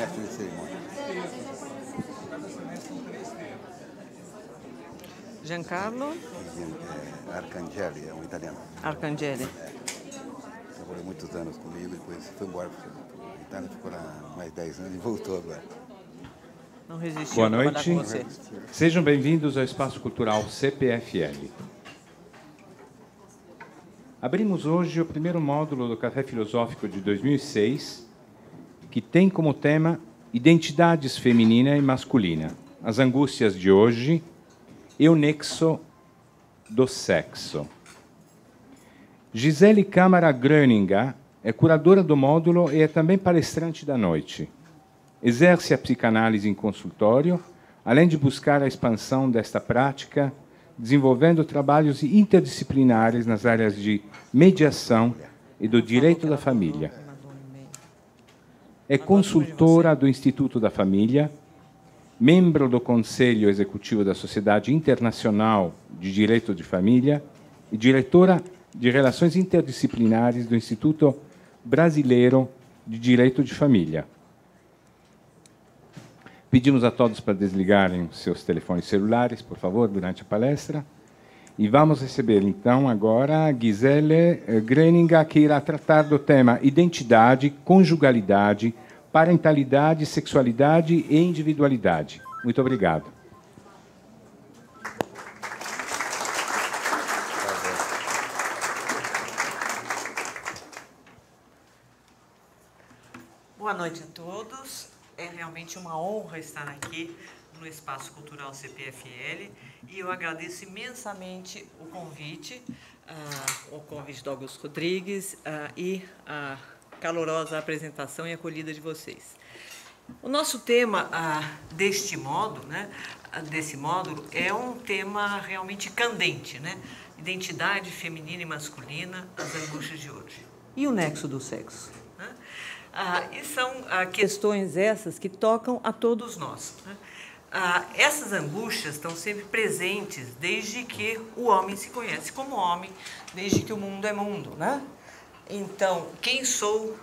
mestre de cerimônia. Giancarlo Arcangeli, é um italiano. Arcangeli. Trabalhou muitos anos comigo, depois foi embora para a Itália, ficou lá mais 10 anos e voltou agora. Não resistiu. Boa a trabalhar noite. com você. Sejam bem-vindos ao Espaço Cultural CPFL. Abrimos hoje o primeiro módulo do Café Filosófico de 2006, que tem como tema Identidades Feminina e Masculina, as angústias de hoje e o nexo do sexo. Gisele Câmara Gröninger é curadora do módulo e é também palestrante da noite. Exerce a psicanálise em consultório, além de buscar a expansão desta prática, desenvolvendo trabalhos interdisciplinares nas áreas de mediação e do direito da família. É consultora do Instituto da Família, membro do Conselho Executivo da Sociedade Internacional de Direito de Família e diretora de Relações Interdisciplinares do Instituto Brasileiro de Direito de Família. Pedimos a todos para desligarem seus telefones celulares, por favor, durante a palestra. E vamos receber, então, agora a Gisele Gröninger, que irá tratar do tema identidade, conjugalidade, parentalidade, sexualidade e individualidade. Muito obrigado. Boa noite a todos. É realmente uma honra estar aqui no Espaço Cultural CPFL e eu agradeço imensamente o convite do Augusto Rodrigues e a calorosa apresentação e acolhida de vocês. O nosso tema desse módulo, é um tema realmente candente, né? Identidade feminina e masculina, as angústias de hoje. E o nexo do sexo? E são questões essas que tocam a todos nós. Né? Essas angústias estão sempre presentes desde que o homem se conhece como homem, desde que o mundo é mundo. Né? Então, quem sou,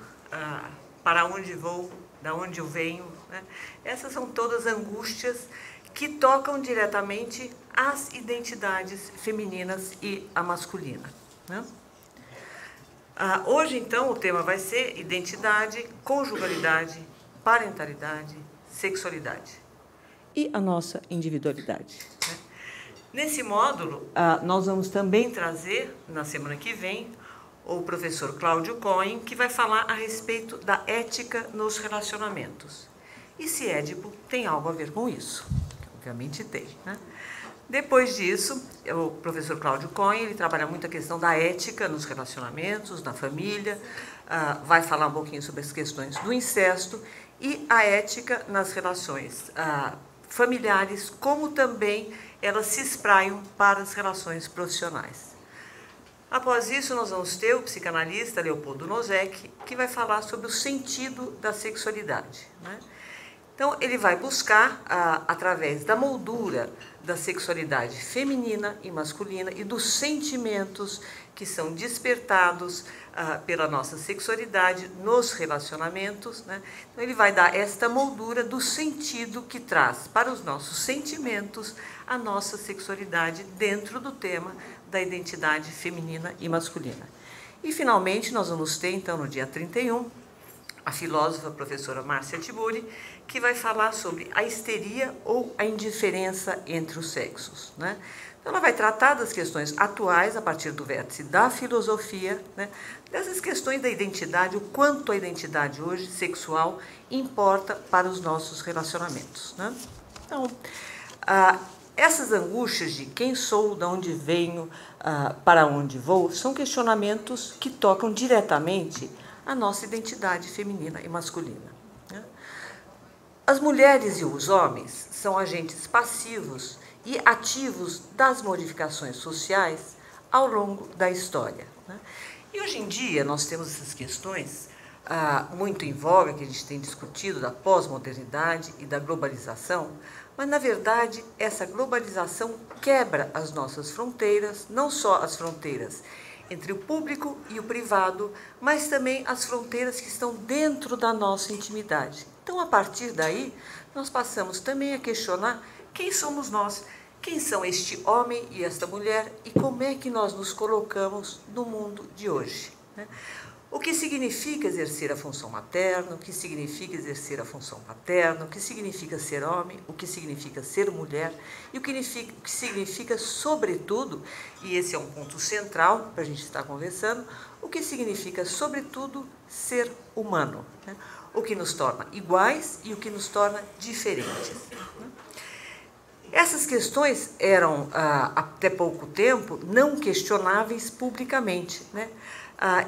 para onde vou, da onde eu venho, né? Essas são todas angústias que tocam diretamente as identidades femininas e a masculina. Né? Hoje, então, o tema vai ser identidade, conjugalidade, parentalidade, sexualidade e a nossa individualidade. Né? Nesse módulo, nós vamos também trazer, na semana que vem, o professor Cláudio Cohen, que vai falar a respeito da ética nos relacionamentos. E se Édipo tem algo a ver com isso? Obviamente tem, né? Depois disso, o professor Cláudio Cohen, ele trabalha muito a questão da ética nos relacionamentos, na família, vai falar um pouquinho sobre as questões do incesto e a ética nas relações familiares, como também elas se espraiam para as relações profissionais. Após isso, nós vamos ter o psicanalista Leopoldo Nozek, que vai falar sobre o sentido da sexualidade, né? Então, ele vai buscar, através da moldura da sexualidade feminina e masculina e dos sentimentos que são despertados pela nossa sexualidade nos relacionamentos, né? Então, ele vai dar esta moldura do sentido que traz para os nossos sentimentos a nossa sexualidade dentro do tema da identidade feminina e masculina. E, finalmente, nós vamos ter, então, no dia 31, a filósofa professora Márcia Tiburi, que vai falar sobre a histeria ou a indiferença entre os sexos, né? Então, ela vai tratar das questões atuais a partir do vértice da filosofia, né? Dessas questões da identidade, o quanto a identidade hoje sexual importa para os nossos relacionamentos, né? Então, essas angústias de quem sou, de onde venho, para onde vou, são questionamentos que tocam diretamente a nossa identidade feminina e masculina. Né? As mulheres e os homens são agentes passivos e ativos das modificações sociais ao longo da história. Né? E hoje em dia nós temos essas questões muito em voga, que a gente tem discutido, da pós-modernidade e da globalização, mas, na verdade, essa globalização quebra as nossas fronteiras, não só as fronteiras entre o público e o privado, mas também as fronteiras que estão dentro da nossa intimidade. Então, a partir daí, nós passamos também a questionar quem somos nós, quem são este homem e esta mulher e como é que nós nos colocamos no mundo de hoje, né? O que significa exercer a função materna, o que significa exercer a função paterna, o que significa ser homem, o que significa ser mulher e o que significa, sobretudo, e esse é um ponto central para a gente estar conversando, o que significa, sobretudo, ser humano, né? O que nos torna iguais e o que nos torna diferentes, né? Essas questões eram, até pouco tempo, não questionáveis publicamente, né?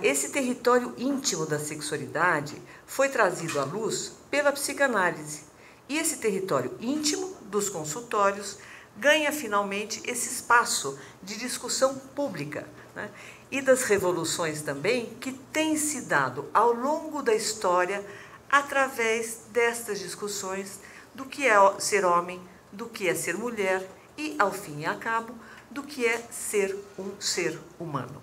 Esse território íntimo da sexualidade foi trazido à luz pela psicanálise. E esse território íntimo dos consultórios ganha finalmente esse espaço de discussão pública, né? E das revoluções também que têm se dado ao longo da história através destas discussões do que é ser homem, do que é ser mulher e, ao fim e a cabo, do que é ser um ser humano.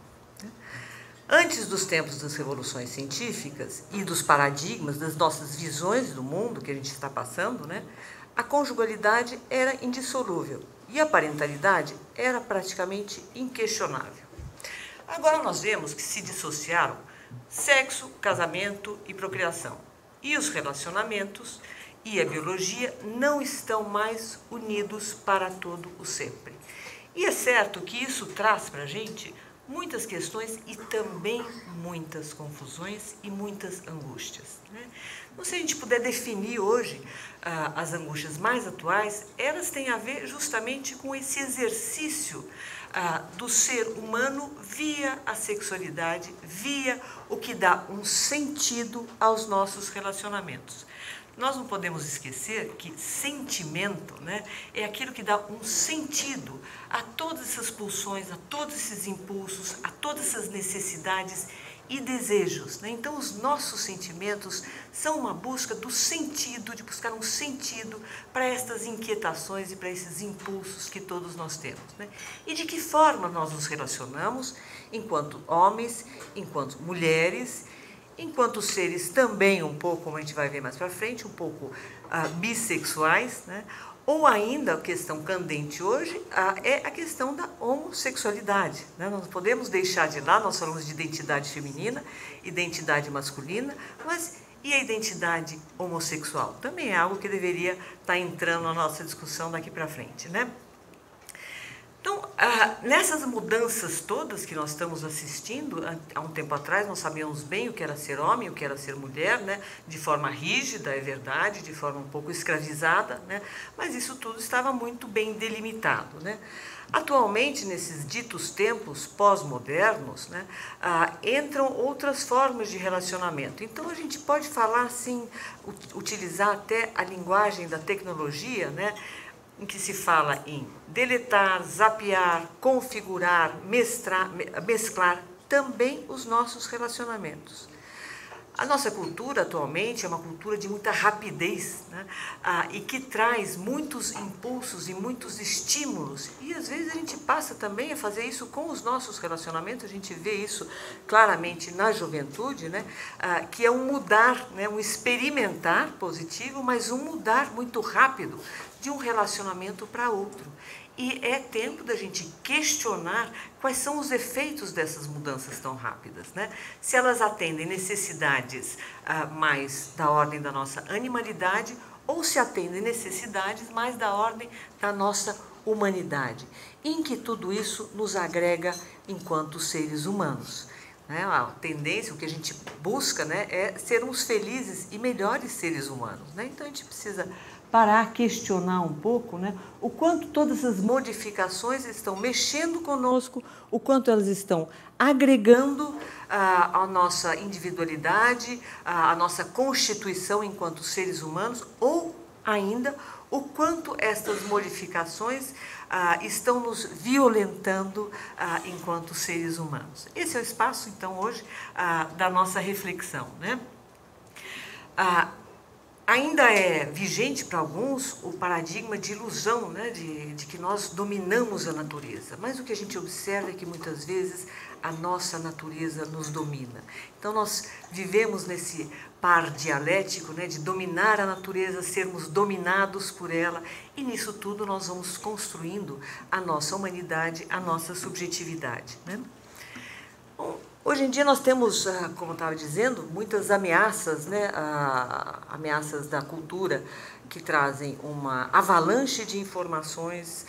Antes dos tempos das revoluções científicas e dos paradigmas, das nossas visões do mundo que a gente está passando, né, a conjugalidade era indissolúvel e a parentalidade era praticamente inquestionável. Agora nós vemos que se dissociaram sexo, casamento e procriação. E os relacionamentos e a biologia não estão mais unidos para todo o sempre. E é certo que isso traz para a gente muitas questões e também muitas confusões e muitas angústias, né? Então, se a gente puder definir hoje as angústias mais atuais, elas têm a ver justamente com esse exercício do ser humano via a sexualidade, via o que dá um sentido aos nossos relacionamentos. Nós não podemos esquecer que sentimento, né, é aquilo que dá um sentido a todas essas pulsões, a todos esses impulsos, a todas essas necessidades e desejos, né? Então, os nossos sentimentos são uma busca do sentido, de buscar um sentido para estas inquietações e para esses impulsos que todos nós temos, né? E de que forma nós nos relacionamos enquanto homens, enquanto mulheres, enquanto seres também um pouco, como a gente vai ver mais para frente, um pouco bissexuais, né? Ou ainda, a questão candente hoje é a questão da homossexualidade, né? Nós não podemos deixar de lado, nós falamos de identidade feminina, identidade masculina, mas e a identidade homossexual? Também é algo que deveria estar entrando na nossa discussão daqui para frente, né? Então, nessas mudanças todas que nós estamos assistindo, há um tempo atrás nós sabíamos bem o que era ser homem, o que era ser mulher, né? De forma rígida, é verdade, de forma um pouco escravizada, né? Mas isso tudo estava muito bem delimitado, né? Atualmente, nesses ditos tempos pós-modernos, né, entram outras formas de relacionamento. Então, a gente pode falar assim, utilizar até a linguagem da tecnologia, né, em que se fala em deletar, zapear, configurar, mesclar também os nossos relacionamentos. A nossa cultura atualmente é uma cultura de muita rapidez, né? E que traz muitos impulsos e muitos estímulos. E às vezes a gente passa também a fazer isso com os nossos relacionamentos, a gente vê isso claramente na juventude, né? Que é um mudar, né? Um experimentar positivo, mas um mudar muito rápido de um relacionamento para outro. E é tempo da gente questionar quais são os efeitos dessas mudanças tão rápidas, né? Se elas atendem necessidades mais da ordem da nossa animalidade ou se atendem necessidades mais da ordem da nossa humanidade, em que tudo isso nos agrega enquanto seres humanos, né? A tendência, o que a gente busca, né, é sermos felizes e melhores seres humanos, né? Então, a gente precisa parar, questionar um pouco, né, o quanto todas essas modificações estão mexendo conosco, o quanto elas estão agregando a nossa individualidade, a nossa constituição enquanto seres humanos, ou ainda o quanto estas modificações estão nos violentando enquanto seres humanos. Esse é o espaço, então, hoje, da nossa reflexão, né? Ainda é vigente para alguns o paradigma de ilusão, né, de que nós dominamos a natureza. Mas o que a gente observa é que muitas vezes a nossa natureza nos domina. Então nós vivemos nesse par dialético, né, de dominar a natureza, sermos dominados por ela, e nisso tudo nós vamos construindo a nossa humanidade, a nossa subjetividade, né? Bom, hoje em dia nós temos, como eu estava dizendo, muitas ameaças, né, ameaças da cultura, que trazem uma avalanche de informações,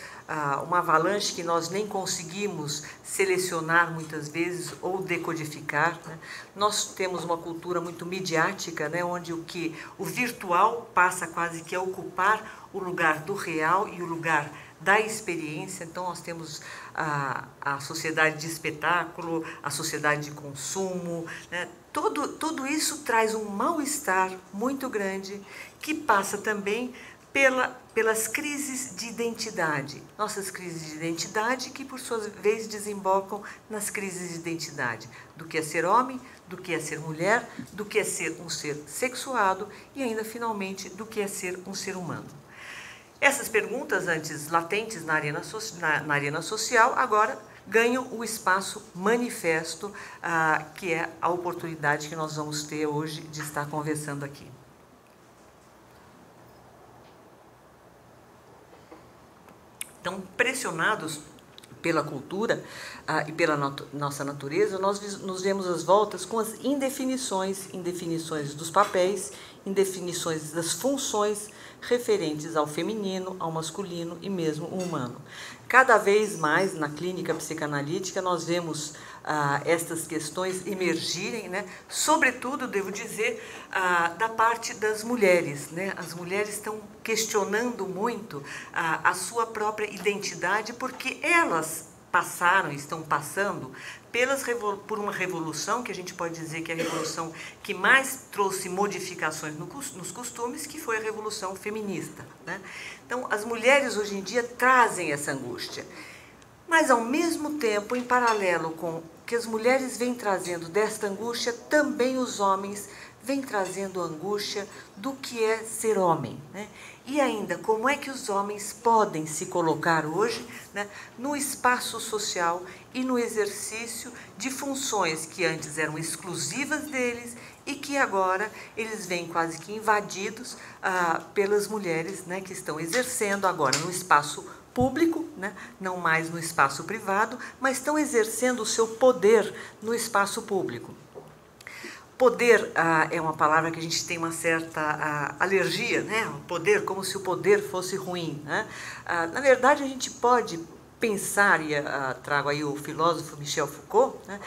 uma avalanche que nós nem conseguimos selecionar muitas vezes ou decodificar, né? Nós temos uma cultura muito midiática, né, onde o virtual passa quase que a ocupar o lugar do real e o lugar da experiência. Então nós temos a sociedade de espetáculo, a sociedade de consumo, né? Tudo isso traz um mal-estar muito grande, que passa também pelas crises de identidade. Nossas crises de identidade que, por sua vez, desembocam nas crises de identidade. Do que é ser homem, do que é ser mulher, do que é ser um ser sexuado e ainda, finalmente, do que é ser um ser humano. Essas perguntas, antes latentes na arena social, agora ganham o espaço manifesto, que é a oportunidade que nós vamos ter hoje de estar conversando aqui. Então, pressionados pela cultura e pela nossa natureza, nós nos vemos às voltas com as indefinições dos papéis, indefinições das funções referentes ao feminino, ao masculino e mesmo ao humano. Cada vez mais, na clínica psicanalítica, nós vemos estas questões emergirem, né? Sobretudo, devo dizer, da parte das mulheres, né? As mulheres estão questionando muito a sua própria identidade, porque elas estão passando por uma revolução, que a gente pode dizer que é a revolução que mais trouxe modificações nos costumes, que foi a revolução feminista, né? Então, as mulheres hoje em dia trazem essa angústia, mas ao mesmo tempo, em paralelo com o que as mulheres vêm trazendo desta angústia, também os homens vêm trazendo a angústia do que é ser homem, né? E ainda, como é que os homens podem se colocar hoje, né, no espaço social e no exercício de funções que antes eram exclusivas deles e que agora eles vêm quase que invadidos pelas mulheres, né, que estão exercendo agora no espaço público, né, não mais no espaço privado, mas estão exercendo o seu poder no espaço público. Poder é uma palavra que a gente tem uma certa alergia, né? O poder, como se o poder fosse ruim, né? Na verdade, a gente pode pensar, e trago aí o filósofo Michel Foucault, né,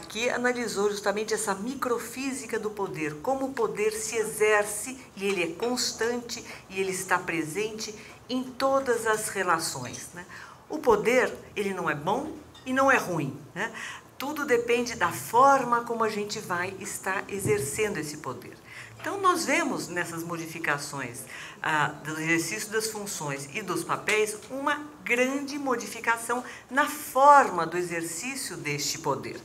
que analisou justamente essa microfísica do poder, como o poder se exerce, e ele é constante, e ele está presente em todas as relações, né? O poder, ele não é bom e não é ruim, né? Tudo depende da forma como a gente vai estar exercendo esse poder. Então, nós vemos nessas modificações do exercício das funções e dos papéis uma grande modificação na forma do exercício deste poder.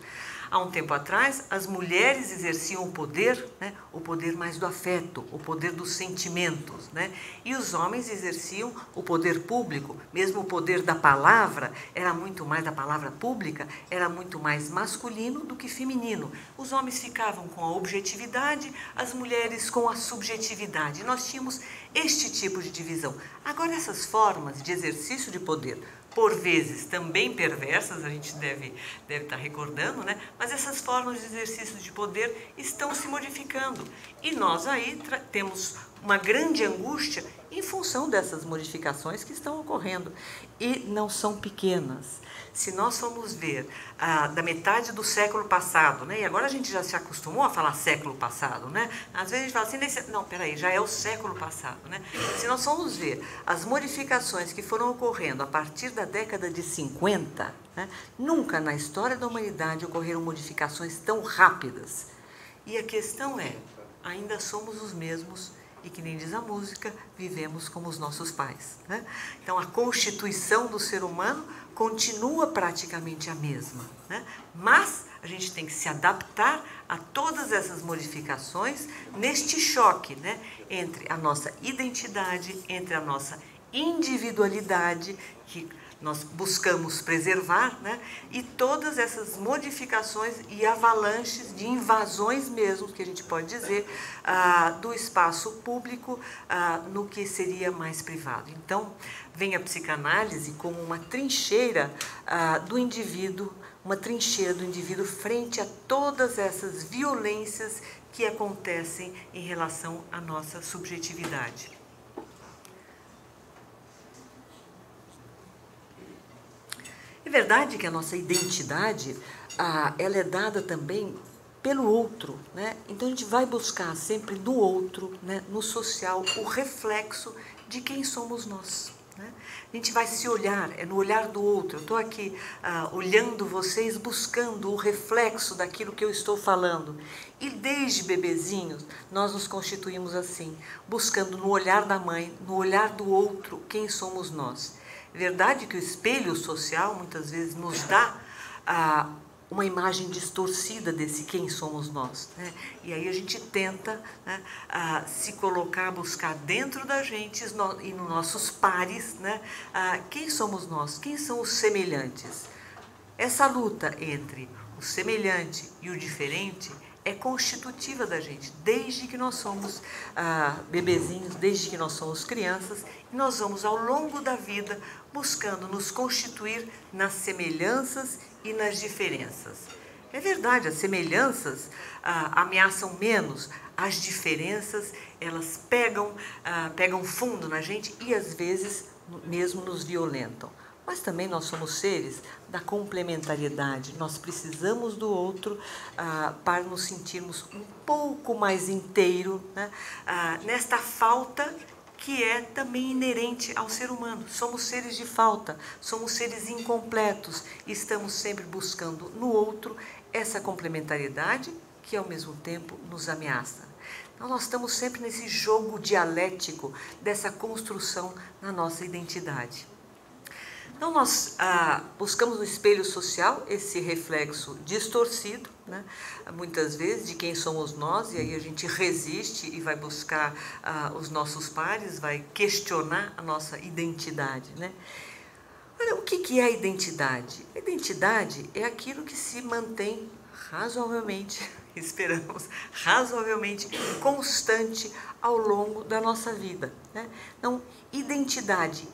Há um tempo atrás, as mulheres exerciam o poder, né, o poder mais do afeto, o poder dos sentimentos, né, e os homens exerciam o poder público, mesmo o poder da palavra, era muito mais da palavra pública, era muito mais masculino do que feminino. Os homens ficavam com a objetividade, as mulheres com a subjetividade. Nós tínhamos este tipo de divisão. Agora, essas formas de exercício de poder, por vezes também perversas, a gente deve estar recordando, né? Mas essas formas de exercício de poder estão se modificando. E nós aí temos uma grande angústia em função dessas modificações que estão ocorrendo. E não são pequenas. Se nós formos ver da metade do século passado, né? E agora a gente já se acostumou a falar século passado, né? Às vezes a gente fala assim, não, peraí, já é o século passado, né? Se nós formos ver as modificações que foram ocorrendo a partir da década de 50, né? Nunca na história da humanidade ocorreram modificações tão rápidas. E a questão é, ainda somos os mesmos e que nem diz a música, vivemos como os nossos pais, né? Então, a constituição do ser humano continua praticamente a mesma, né? Mas a gente tem que se adaptar a todas essas modificações neste choque, né? Entre a nossa identidade, entre a nossa individualidade, que nós buscamos preservar, né? E todas essas modificações e avalanches de invasões mesmo, que a gente pode dizer, do espaço público no que seria mais privado. Então, vem a psicanálise como uma trincheira do indivíduo, uma trincheira do indivíduo frente a todas essas violências que acontecem em relação à nossa subjetividade. É verdade que a nossa identidade, ela é dada também pelo outro, né? Então a gente vai buscar sempre no outro, né, no social, o reflexo de quem somos nós, né? A gente vai se olhar, é no olhar do outro. Eu estou aqui olhando vocês, buscando o reflexo daquilo que eu estou falando. E desde bebezinhos, nós nos constituímos assim, buscando no olhar da mãe, no olhar do outro, quem somos nós. É verdade que o espelho social muitas vezes nos dá uma imagem distorcida desse quem somos nós, né? E aí a gente tenta, né, se colocar, buscar dentro da gente e nos nossos pares, né, quem somos nós, quem são os semelhantes. Essa luta entre o semelhante e o diferente é constitutiva da gente, desde que nós somos bebezinhos, desde que nós somos crianças, e nós vamos ao longo da vida buscando nos constituir nas semelhanças e nas diferenças. É verdade, as semelhanças ameaçam menos, as diferenças, elas pegam fundo na gente e às vezes mesmo nos violentam. Mas também nós somos seres da complementariedade, nós precisamos do outro para nos sentirmos um pouco mais inteiro, né? Nesta falta que é também inerente ao ser humano. Somos seres de falta, somos seres incompletos e estamos sempre buscando no outro essa complementariedade que ao mesmo tempo nos ameaça. Então nós estamos sempre nesse jogo dialético dessa construção na nossa identidade. Então, nós buscamos no espelho social esse reflexo distorcido, né, muitas vezes, de quem somos nós, e aí a gente resiste e vai buscar os nossos pares, vai questionar a nossa identidade, né? Olha, o que é a identidade? A identidade é aquilo que se mantém razoavelmente, esperamos, razoavelmente constante ao longo da nossa vida, né? Então, identidade,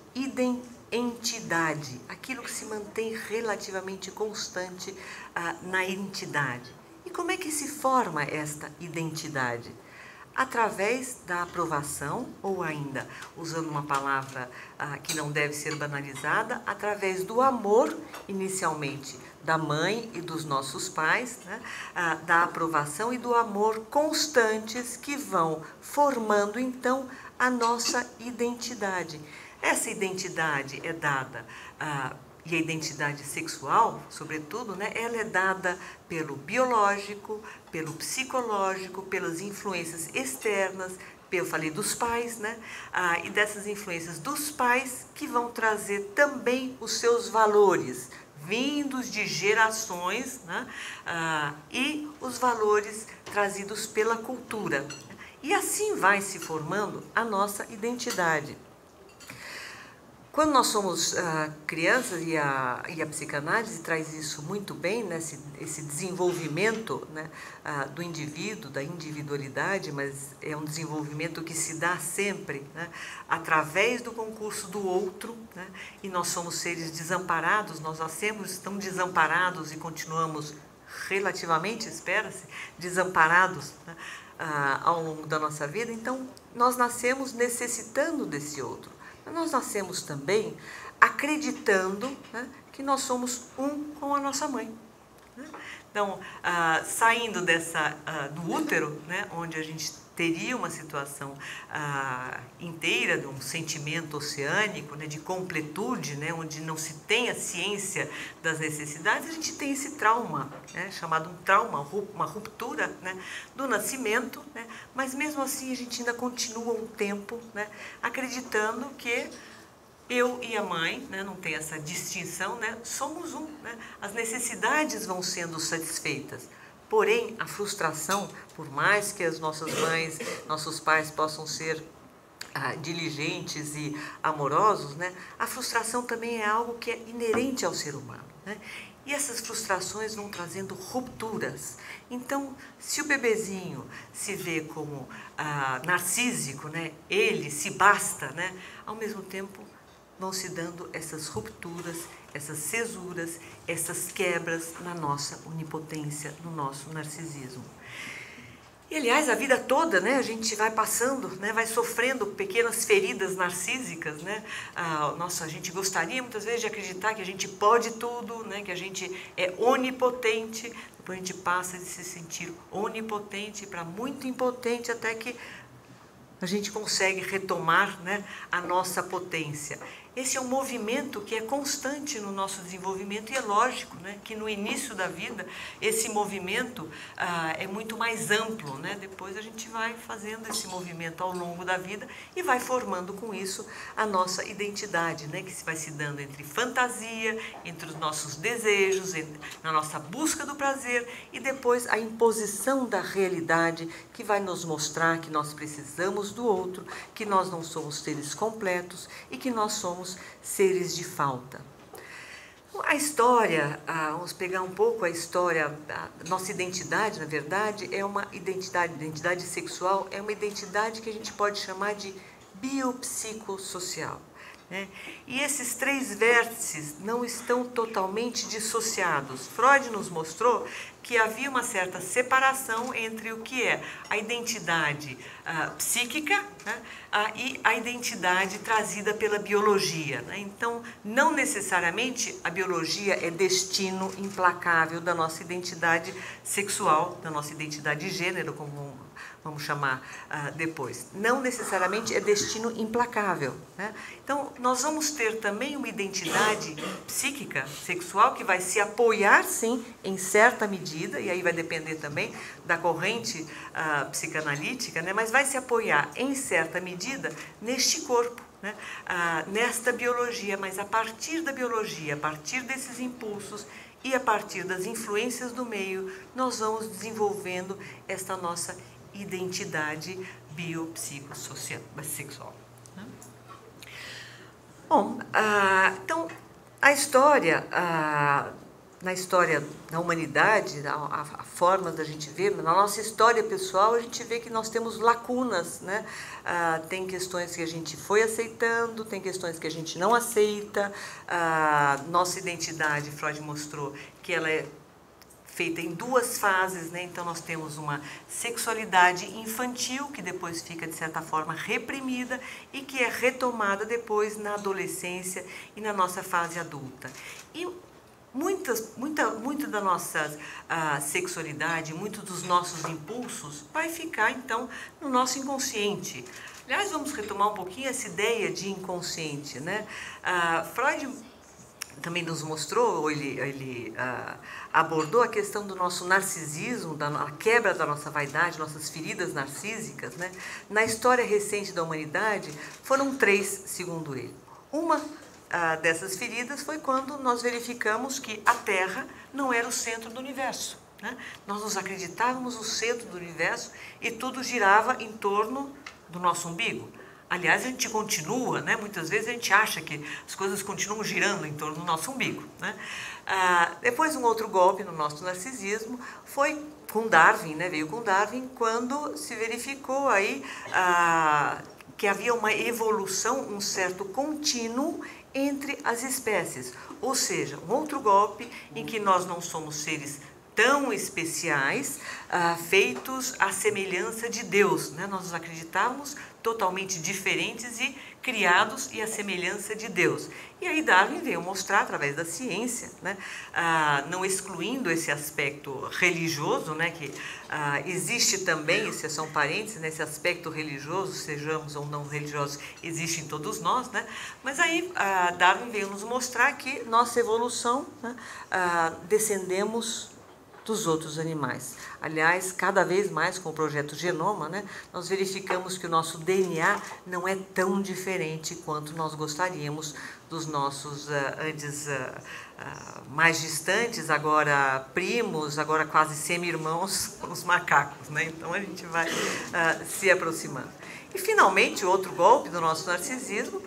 entidade, aquilo que se mantém relativamente constante na entidade. E como é que se forma esta identidade? Através da aprovação, ou ainda, usando uma palavra que não deve ser banalizada, através do amor, inicialmente, da mãe e dos nossos pais, né? Da aprovação e do amor constantes que vão formando, então, a nossa identidade. Essa identidade é dada, e a identidade sexual, sobretudo, né, ela é dada pelo biológico, pelo psicológico, pelas influências externas, eu falei dos pais, né, e dessas influências dos pais que vão trazer também os seus valores, vindos de gerações, né, e os valores trazidos pela cultura. E assim vai se formando a nossa identidade. Quando nós somos crianças, e a psicanálise traz isso muito bem, né, esse desenvolvimento, né, do indivíduo, da individualidade, mas é um desenvolvimento que se dá sempre, né, através do concurso do outro, né, e nós somos seres desamparados, nós nascemos tão desamparados e continuamos relativamente, espera-se, desamparados, né, ao longo da nossa vida. Então, nós nascemos necessitando desse outro. Nós nascemos também acreditando, né, que nós somos um com a nossa mãe. né? Então, saindo do útero, né, onde a gente teria uma situação inteira de um sentimento oceânico, né, de completude, né, onde não se tem a ciência das necessidades, a gente tem esse trauma, né, chamado um trauma, uma ruptura, né, do nascimento, né, mas mesmo assim a gente ainda continua um tempo, né, acreditando que eu e a mãe, né, não tem essa distinção, né, somos um, né, as necessidades vão sendo satisfeitas. Porém, a frustração, por mais que as nossas mães, nossos pais possam ser diligentes e amorosos, né, a frustração também é algo que é inerente ao ser humano, né? E essas frustrações vão trazendo rupturas. Então, se o bebezinho se vê como narcísico, né, ele se basta, né, ao mesmo tempo vão se dando essas rupturas, essas cesuras, essas quebras na nossa onipotência, no nosso narcisismo. E, aliás, a vida toda, né, a gente vai passando, né, vai sofrendo pequenas feridas narcísicas, né? A gente gostaria muitas vezes de acreditar que a gente pode tudo, né, que a gente é onipotente, depois a gente passa de se sentir onipotente para muito impotente, até que a gente consegue retomar, né, a nossa potência. Esse é um movimento que é constante no nosso desenvolvimento e é lógico, né, que no início da vida esse movimento é muito mais amplo, né? Depois a gente vai fazendo esse movimento ao longo da vida e vai formando com isso a nossa identidade, né, que vai se dando entre fantasia, entre os nossos desejos, na nossa busca do prazer e depois a imposição da realidade que vai nos mostrar que nós precisamos do outro, que nós não somos seres completos e que nós somos seres de falta. A história, vamos pegar um pouco a história, a nossa identidade, na verdade, é uma identidade sexual, é uma identidade que a gente pode chamar de biopsicossocial, né? E esses três vértices não estão totalmente dissociados. Freud nos mostrou que havia uma certa separação entre o que é a identidade psíquica, né, e a identidade trazida pela biologia, né? Então, não necessariamente a biologia é destino implacável da nossa identidade sexual, da nossa identidade de gênero, como vamos chamar depois. Não necessariamente é destino implacável, né? Então, nós vamos ter também uma identidade psíquica, sexual, que vai se apoiar, sim, em certa medida, e aí vai depender também da corrente psicanalítica, né? Mas vai se apoiar em certa medida neste corpo, né? Nesta biologia, mas a partir da biologia, a partir desses impulsos e a partir das influências do meio, nós vamos desenvolvendo esta nossa identidade biopsicossocial, sexual. Bom, então, a história, na história da humanidade, a forma da gente ver, na nossa história pessoal, a gente vê que nós temos lacunas, né? Tem questões que a gente foi aceitando, tem questões que a gente não aceita. Nossa identidade, Freud mostrou que ela é feita em duas fases, né? Então, nós temos uma sexualidade infantil, que depois fica, de certa forma, reprimida e que é retomada depois na adolescência e na nossa fase adulta. E muita da nossa sexualidade, muito dos nossos impulsos vai ficar, então, no nosso inconsciente. Aliás, vamos retomar um pouquinho essa ideia de inconsciente, né? Freud também nos mostrou, ele abordou a questão do nosso narcisismo, da quebra da nossa vaidade, nossas feridas narcísicas, né? Na história recente da humanidade, foram 3, segundo ele. Uma dessas feridas foi quando nós verificamos que a Terra não era o centro do universo, né? Nós nos acreditávamos o centro do universo e tudo girava em torno do nosso umbigo. Aliás, a gente continua, né? Muitas vezes a gente acha que as coisas continuam girando em torno do nosso umbigo, né? Depois, um outro golpe no nosso narcisismo foi com Darwin, né? Veio com Darwin quando se verificou aí que havia uma evolução, um certo contínuo entre as espécies. Ou seja, um outro golpe em que nós não somos seres tão especiais, feitos à semelhança de Deus, né? Nós acreditávamos totalmente diferentes e criados e à semelhança de Deus. E aí Darwin veio mostrar, através da ciência, né, não excluindo esse aspecto religioso, né, que existe também, isso é só um parênteses, né, esse aspecto religioso, sejamos ou não religiosos, existe em todos nós, né, mas aí Darwin veio nos mostrar que nossa evolução, né, descendemos dos outros animais. Aliás, cada vez mais com o projeto Genoma, né, nós verificamos que o nosso DNA não é tão diferente quanto nós gostaríamos dos nossos antes mais distantes, agora primos, agora quase semi-irmãos, os macacos, né? Então a gente vai se aproximando. E finalmente, outro golpe do nosso narcisismo,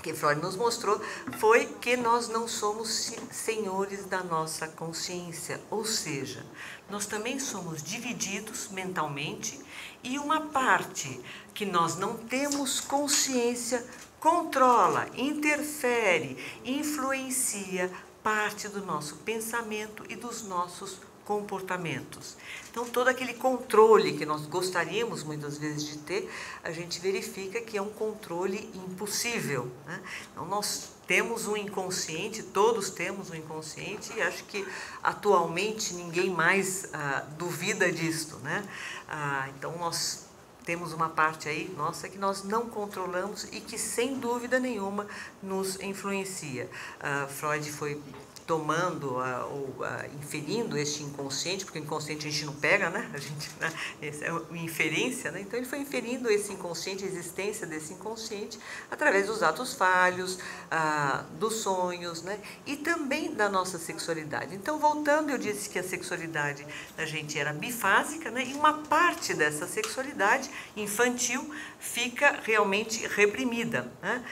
que Freud nos mostrou, foi que nós não somos senhores da nossa consciência, ou seja, nós também somos divididos mentalmente e uma parte que nós não temos consciência controla, interfere, influencia parte do nosso pensamento e dos nossos comportamentos. Então, todo aquele controle que nós gostaríamos muitas vezes de ter, a gente verifica que é um controle impossível, né? Então, nós temos um inconsciente, todos temos um inconsciente, e acho que atualmente ninguém mais duvida disto, né? Então, nós temos uma parte aí nossa que nós não controlamos e que, sem dúvida nenhuma, nos influencia. Freud foi tomando ou inferindo este inconsciente, porque o inconsciente a gente não pega, né? A gente, né? Essa é uma inferência, né? Então ele foi inferindo esse inconsciente, a existência desse inconsciente, através dos atos falhos, dos sonhos, né? E também da nossa sexualidade. Então, voltando, eu disse que a sexualidade da gente era bifásica, né? E uma parte dessa sexualidade infantil fica realmente reprimida, né?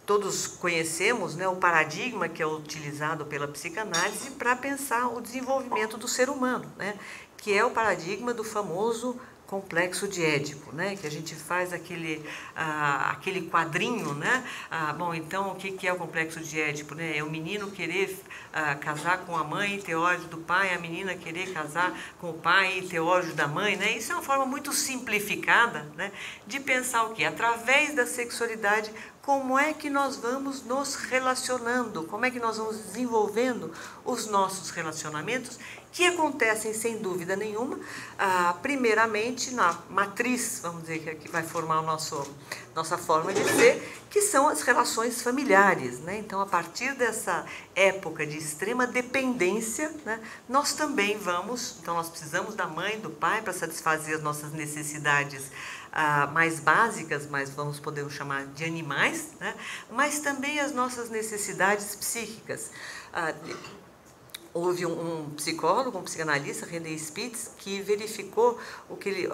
Todos conhecemos, né, o paradigma que é utilizado pela psicanálise para pensar o desenvolvimento do ser humano, né, que é o paradigma do famoso complexo de Édipo, né, que a gente faz aquele quadrinho, né, bom, então o que é o complexo de Édipo, né, é o menino querer casar com a mãe e ter ódio do pai, a menina querer casar com o pai e ter ódio da mãe, né, isso é uma forma muito simplificada, né, de pensar o que? Através da sexualidade, como é que nós vamos nos relacionando, como é que nós vamos desenvolvendo os nossos relacionamentos, que acontecem, sem dúvida nenhuma, primeiramente na matriz, vamos dizer, que vai formar nossa forma de ser, que são as relações familiares, né? Então, a partir dessa época de extrema dependência, né, nós também então nós precisamos da mãe, do pai, para satisfazer as nossas necessidades mais básicas, mas podemos chamar de animais, né? Mas também as nossas necessidades psíquicas. Houve um psicólogo, um psicanalista, René Spitz, que verificou o que ele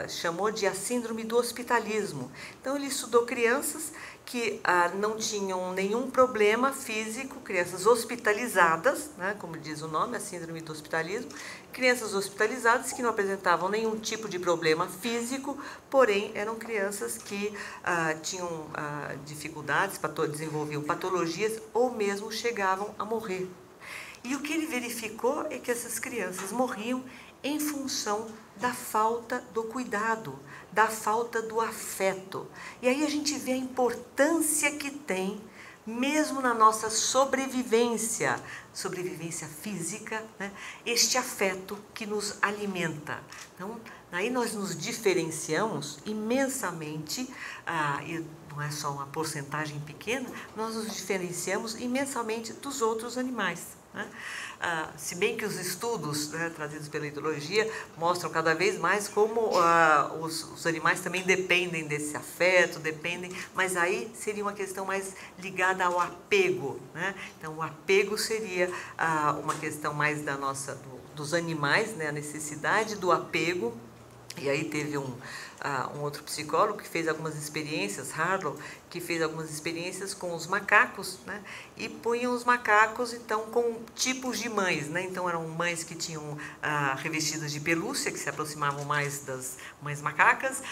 chamou de a síndrome do hospitalismo. Então, ele estudou crianças que não tinham nenhum problema físico, crianças hospitalizadas, né, como diz o nome, a síndrome do hospitalismo, crianças hospitalizadas que não apresentavam nenhum tipo de problema físico, porém eram crianças que tinham dificuldades, desenvolviam patologias ou mesmo chegavam a morrer. E o que ele verificou é que essas crianças morriam em função da falta do cuidado, da falta do afeto. E aí a gente vê a importância que tem, mesmo na nossa sobrevivência física, né, este afeto que nos alimenta. Então, aí nós nos diferenciamos imensamente, e não é só uma porcentagem pequena, nós nos diferenciamos imensamente dos outros animais, né? Se bem que os estudos, né, trazidos pela ideologia mostram cada vez mais como os animais também dependem desse afeto, mas aí seria uma questão mais ligada ao apego, né? Então, o apego seria uma questão mais dos animais, né, a necessidade do apego. E aí teve um outro psicólogo que fez algumas experiências, Harlow, que fez algumas experiências com os macacos, né? E punham os macacos, então, com tipos de mães, né? Então, eram mães que tinham revestidas de pelúcia, que se aproximavam mais das mães macacas,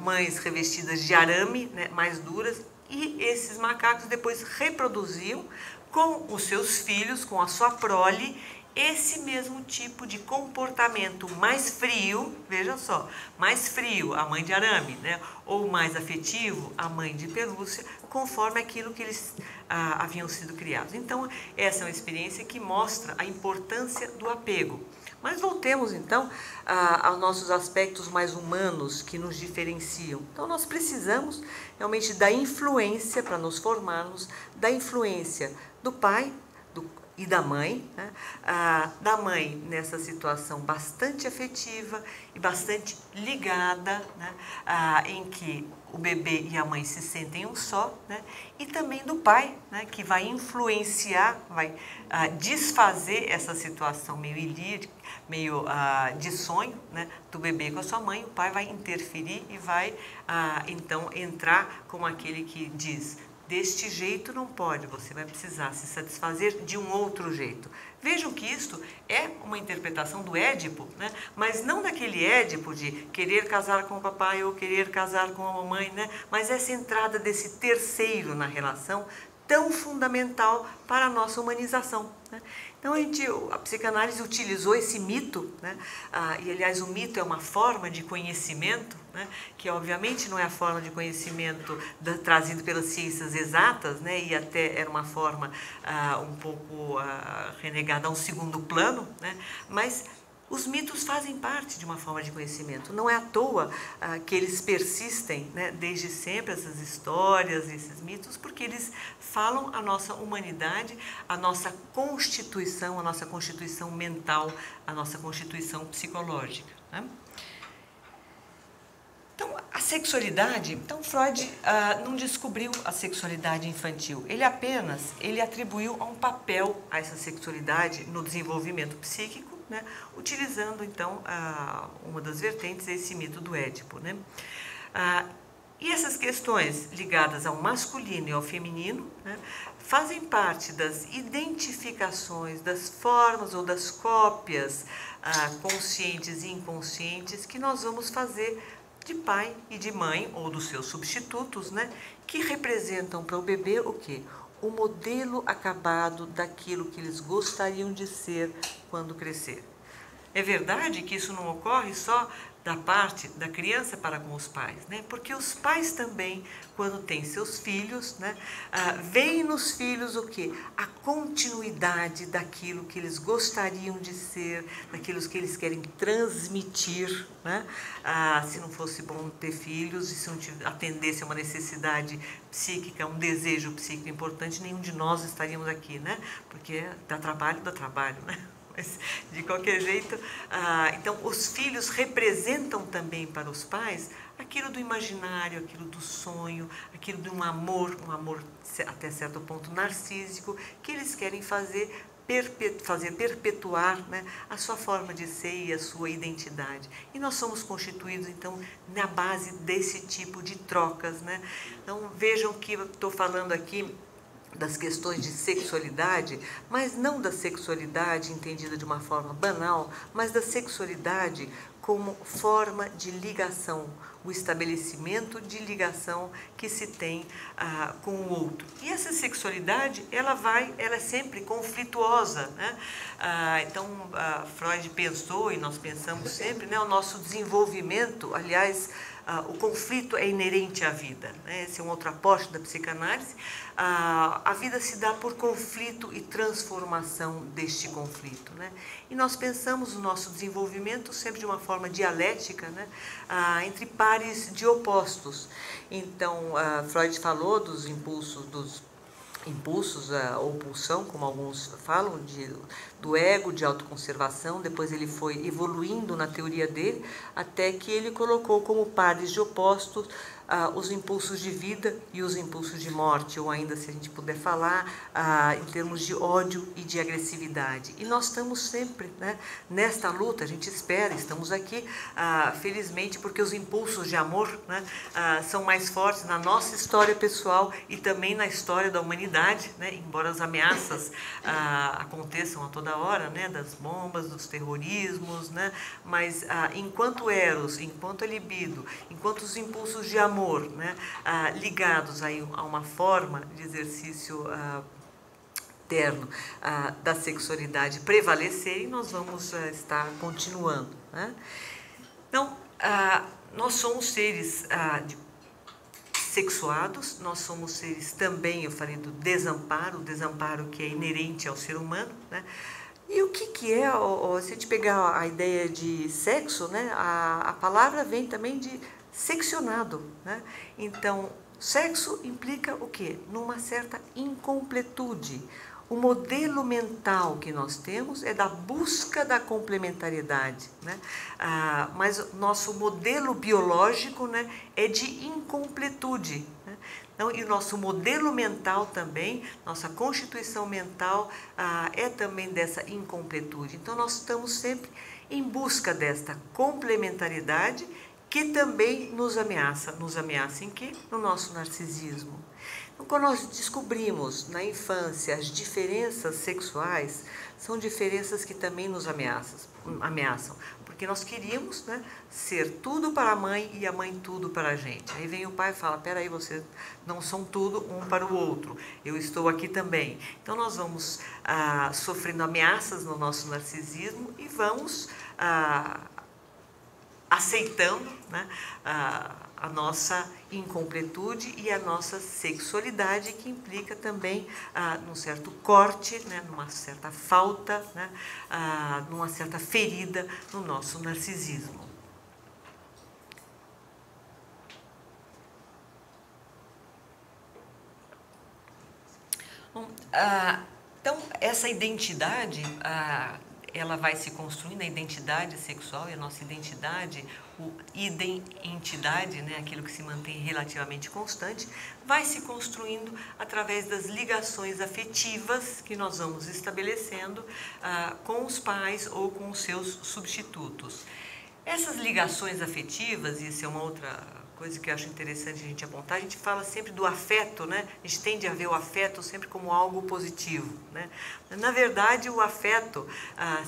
mães revestidas de arame, né, mais duras, e esses macacos depois reproduziam com os seus filhos, com a sua prole, esse mesmo tipo de comportamento mais frio, veja só, mais frio, a mãe de arame, né? Ou mais afetivo, a mãe de pelúcia, conforme aquilo que eles haviam sido criados. Então, essa é uma experiência que mostra a importância do apego. Mas voltemos, então, aos nossos aspectos mais humanos que nos diferenciam. Então, nós precisamos realmente da influência, para nos formarmos, da influência do pai e da mãe, né? Da mãe nessa situação bastante afetiva e bastante ligada, né? Em que o bebê e a mãe se sentem um só, né? E também do pai, né? Que vai influenciar, vai desfazer essa situação meio ilírica, meio de sonho, né? Do bebê com a sua mãe. O pai vai interferir e vai então entrar como aquele que diz: deste jeito não pode, você vai precisar se satisfazer de um outro jeito. Vejam que isto é uma interpretação do Édipo, né? Mas não daquele Édipo de querer casar com o papai ou querer casar com a mamãe, né? Mas essa entrada desse terceiro na relação tão fundamental para a nossa humanização, né? Então, a psicanálise utilizou esse mito, né? E, aliás, o mito é uma forma de conhecimento, né? Que, obviamente, não é a forma de conhecimento trazida pelas ciências exatas, né? E até era uma forma um pouco renegada a um segundo plano, né? Mas os mitos fazem parte de uma forma de conhecimento. Não é à toa que eles persistem, né, desde sempre, essas histórias, esses mitos, porque eles falam a nossa humanidade, a nossa constituição mental, a nossa constituição psicológica, né? Então, a sexualidade, então Freud não descobriu a sexualidade infantil, ele atribuiu um papel a essa sexualidade no desenvolvimento psíquico, né, utilizando, então, uma das vertentes, esse mito do Édipo, né? E essas questões ligadas ao masculino e ao feminino, né, fazem parte das identificações, das formas ou das cópias conscientes e inconscientes que nós vamos fazer de pai e de mãe, ou dos seus substitutos, né, que representam para o bebê o quê? O modelo acabado daquilo que eles gostariam de ser quando crescer. É verdade que isso não ocorre só da parte da criança para com os pais, né? Porque os pais também, quando têm seus filhos, né, veem nos filhos o quê? A continuidade daquilo que eles gostariam de ser, daquilo que eles querem transmitir, né? Se não fosse bom ter filhos e se não atendesse a uma necessidade psíquica, um desejo psíquico importante, nenhum de nós estaríamos aqui, né? Porque dá trabalho, né? Mas, de qualquer jeito, então, os filhos representam também para os pais aquilo do imaginário, aquilo do sonho, aquilo de um amor até certo ponto narcísico, que eles querem fazer perpetuar, né, a sua forma de ser e a sua identidade. E nós somos constituídos, então, na base desse tipo de trocas, né? Então, vejam que eu estou falando aqui das questões de sexualidade, mas não da sexualidade entendida de uma forma banal, mas da sexualidade como forma de ligação, o estabelecimento de ligação que se tem com o outro. E essa sexualidade, ela é sempre conflituosa, né? Então, Freud pensou, e nós pensamos sempre, né, o nosso desenvolvimento, aliás, o conflito é inerente à vida, né? Esse é um outro aporte da psicanálise. A vida se dá por conflito e transformação deste conflito, né? E nós pensamos o nosso desenvolvimento sempre de uma forma dialética, né? Entre pares de opostos. Então, Freud falou dos impulsos, ou pulsão, como alguns falam, do ego, de autoconservação. Depois ele foi evoluindo na teoria dele, até que ele colocou como pares de opostos os impulsos de vida e os impulsos de morte, ou ainda, se a gente puder falar, em termos de ódio e de agressividade. E nós estamos sempre, né, nesta luta, a gente espera, estamos aqui, felizmente, porque os impulsos de amor, né, são mais fortes na nossa história pessoal e também na história da humanidade, né, embora as ameaças aconteçam a toda hora, né, das bombas, dos terrorismos, né, mas enquanto Eros, enquanto a libido, enquanto os impulsos de amor, né, ligados aí a uma forma de exercício materno da sexualidade prevalecer, e nós vamos estar continuando, né? Então, nós somos seres sexuados, nós somos seres também, eu falei do desamparo, o desamparo que é inerente ao ser humano, né? E o que é, se a gente pegar a ideia de sexo, né, a palavra vem também de seccionado, né? Então, sexo implica o quê? Numa certa incompletude. O modelo mental que nós temos é da busca da complementariedade, né? Mas nosso modelo biológico, né, é de incompletude, né? Então, e o nosso modelo mental também, nossa constituição mental é também dessa incompletude. Então, nós estamos sempre em busca desta complementaridade que também nos ameaça. Nos ameaça em quê? No nosso narcisismo. Então, quando nós descobrimos na infância as diferenças sexuais, são diferenças que também nos ameaçam, porque nós queríamos, né, ser tudo para a mãe e a mãe tudo para a gente. Aí vem o pai e fala, peraí, vocês não são tudo um para o outro, eu estou aqui também. Então nós vamos sofrendo ameaças no nosso narcisismo e vamos aceitando, né, a nossa incompletude e a nossa sexualidade, que implica também num certo corte, né, numa certa falta, né, numa certa ferida no nosso narcisismo. Bom, então, essa identidade, ela vai se construindo, a identidade sexual e a nossa identidade, entidade, né, aquilo que se mantém relativamente constante, vai se construindo através das ligações afetivas que nós vamos estabelecendo com os pais ou com os seus substitutos. Essas ligações afetivas, e isso é uma outra coisa que eu acho interessante a gente apontar, a gente fala sempre do afeto, né? A gente tende a ver o afeto sempre como algo positivo, né? Na verdade, o afeto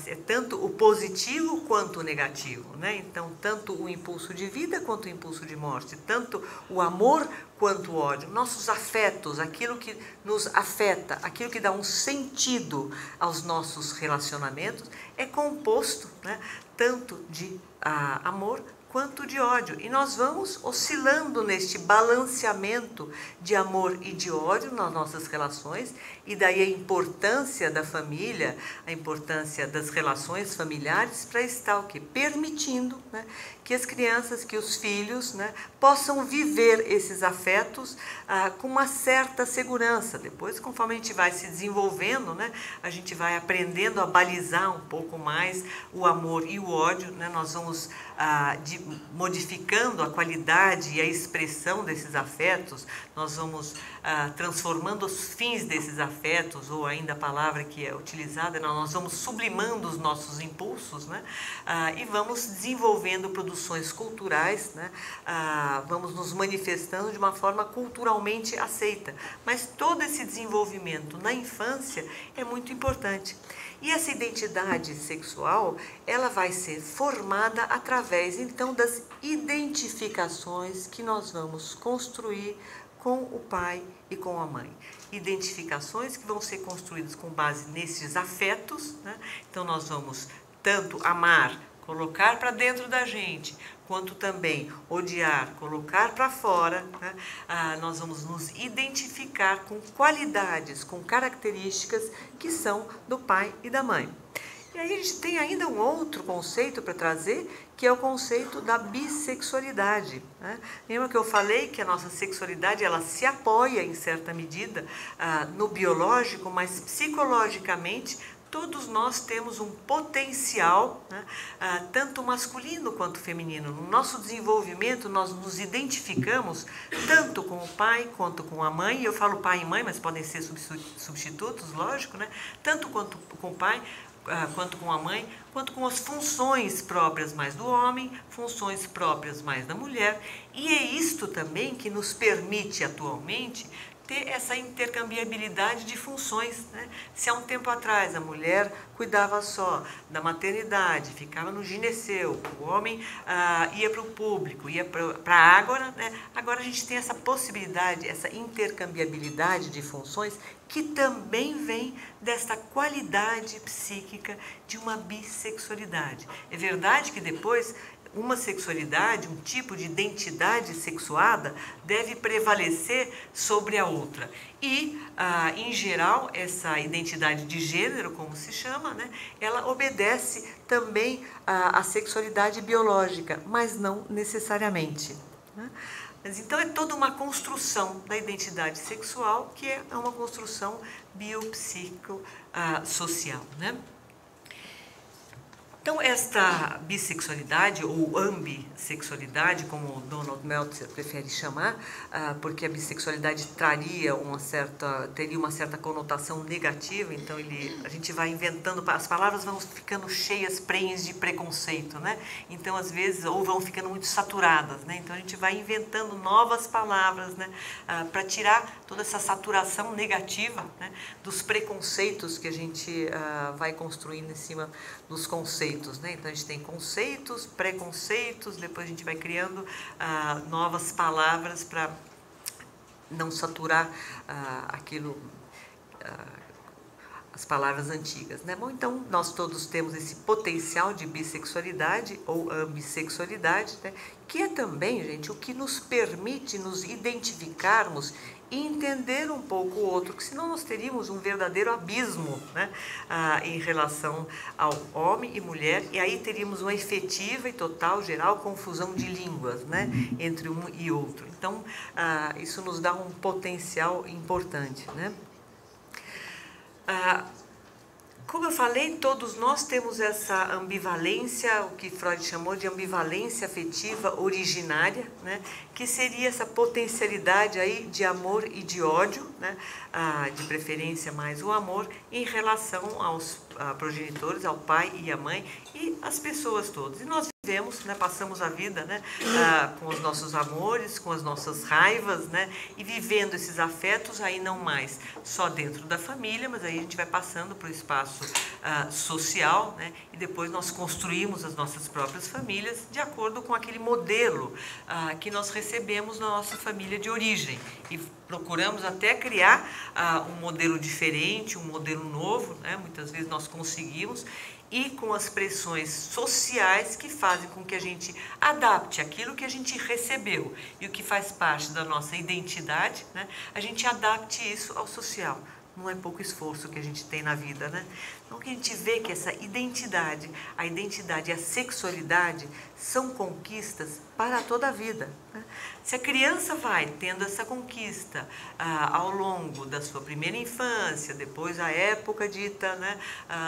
é tanto o positivo quanto o negativo, né? Então, tanto o impulso de vida quanto o impulso de morte, tanto o amor quanto o ódio. Nossos afetos, aquilo que nos afeta, aquilo que dá um sentido aos nossos relacionamentos, é composto, né, tanto de amor quanto de ódio. E nós vamos oscilando neste balanceamento de amor e de ódio nas nossas relações, e daí a importância da família, a importância das relações familiares para estar o quê? Permitindo, né, que as crianças, que os filhos, né, possam viver esses afetos com uma certa segurança. Depois, conforme a gente vai se desenvolvendo, né, a gente vai aprendendo a balizar um pouco mais o amor e o ódio, né, nós vamos modificando a qualidade e a expressão desses afetos, nós vamos transformando os fins desses afetos, ou ainda a palavra que é utilizada, nós vamos sublimando os nossos impulsos, né, e vamos desenvolvendo produções culturais, né, vamos nos manifestando de uma forma culturalmente aceita. Mas todo esse desenvolvimento na infância é muito importante. E essa identidade sexual, ela vai ser formada através, então, das identificações que nós vamos construir com o pai e com a mãe. Identificações que vão ser construídas com base nesses afetos, né? Então, nós vamos tanto amar, colocar para dentro da gente, quanto também odiar, colocar para fora, né? Nós vamos nos identificar com qualidades, com características que são do pai e da mãe. E aí a gente tem ainda um outro conceito para trazer, que é o conceito da bissexualidade, né? Lembra que eu falei que a nossa sexualidade, ela se apoia em certa medida no biológico, mas psicologicamente todos nós temos um potencial, né, tanto masculino quanto feminino. No nosso desenvolvimento, nós nos identificamos tanto com o pai quanto com a mãe. Eu falo pai e mãe, mas podem ser substitutos, lógico, né? Tanto quanto com o pai, quanto com a mãe, quanto com as funções próprias mais do homem, funções próprias mais da mulher. E é isto também que nos permite atualmente ter essa intercambiabilidade de funções, né? Se há um tempo atrás a mulher cuidava só da maternidade, ficava no gineceu, o homem ia para o público, ia para a ágora, né? Agora a gente tem essa possibilidade, essa intercambiabilidade de funções que também vem desta qualidade psíquica de uma bissexualidade. É verdade que depois uma sexualidade, um tipo de identidade sexuada deve prevalecer sobre a outra. E, em geral, essa identidade de gênero, como se chama, né, ela obedece também à sexualidade biológica, mas não necessariamente, né? Mas, então, é toda uma construção da identidade sexual, que é uma construção biopsicossocial, né? Então, esta bissexualidade, ou ambissexualidade, como o Donald Meltzer prefere chamar, porque a bissexualidade teria uma certa conotação negativa, então a gente vai inventando, as palavras vão ficando cheias, prenhes de preconceito, né? Então, às vezes, ou vão ficando muito saturadas, né? Então, a gente vai inventando novas palavras, né? Para tirar toda essa saturação negativa, né? Dos preconceitos que a gente vai construindo em cima dos conceitos. Né? Então, a gente tem conceitos, preconceitos, depois a gente vai criando novas palavras para não saturar as palavras antigas, né? Bom, então, nós todos temos esse potencial de bissexualidade ou ambissexualidade, né? Que é também, gente, o que nos permite nos identificarmos e entender um pouco o outro, que senão nós teríamos um verdadeiro abismo, né? Em relação ao homem e mulher, e aí teríamos uma efetiva e total, geral, confusão de línguas, né? Entre um e outro. Então, isso nos dá um potencial importante, né? Como eu falei, todos nós temos essa ambivalência, o que Freud chamou de ambivalência afetiva originária, né? Que seria essa potencialidade aí de amor e de ódio, né? De preferência mais o amor, em relação aos progenitores, ao pai e à mãe e às pessoas todas. E nós vivemos, né, passamos a vida, né, com os nossos amores, com as nossas raivas, né, e vivendo esses afetos aí não mais só dentro da família, mas aí a gente vai passando para o espaço social, né, e depois nós construímos as nossas próprias famílias de acordo com aquele modelo que nós recebemos na nossa família de origem. E procuramos até criar um modelo diferente, um modelo novo, né, muitas vezes nós conseguimos, e com as pressões sociais que fazem com que a gente adapte aquilo que a gente recebeu e o que faz parte da nossa identidade, né, a gente adapte isso ao social. Não é pouco esforço que a gente tem na vida, né? Então, que a gente vê que essa identidade, a identidade e a sexualidade são conquistas para toda a vida, né? Se a criança vai tendo essa conquista ao longo da sua primeira infância, depois a época dita, né,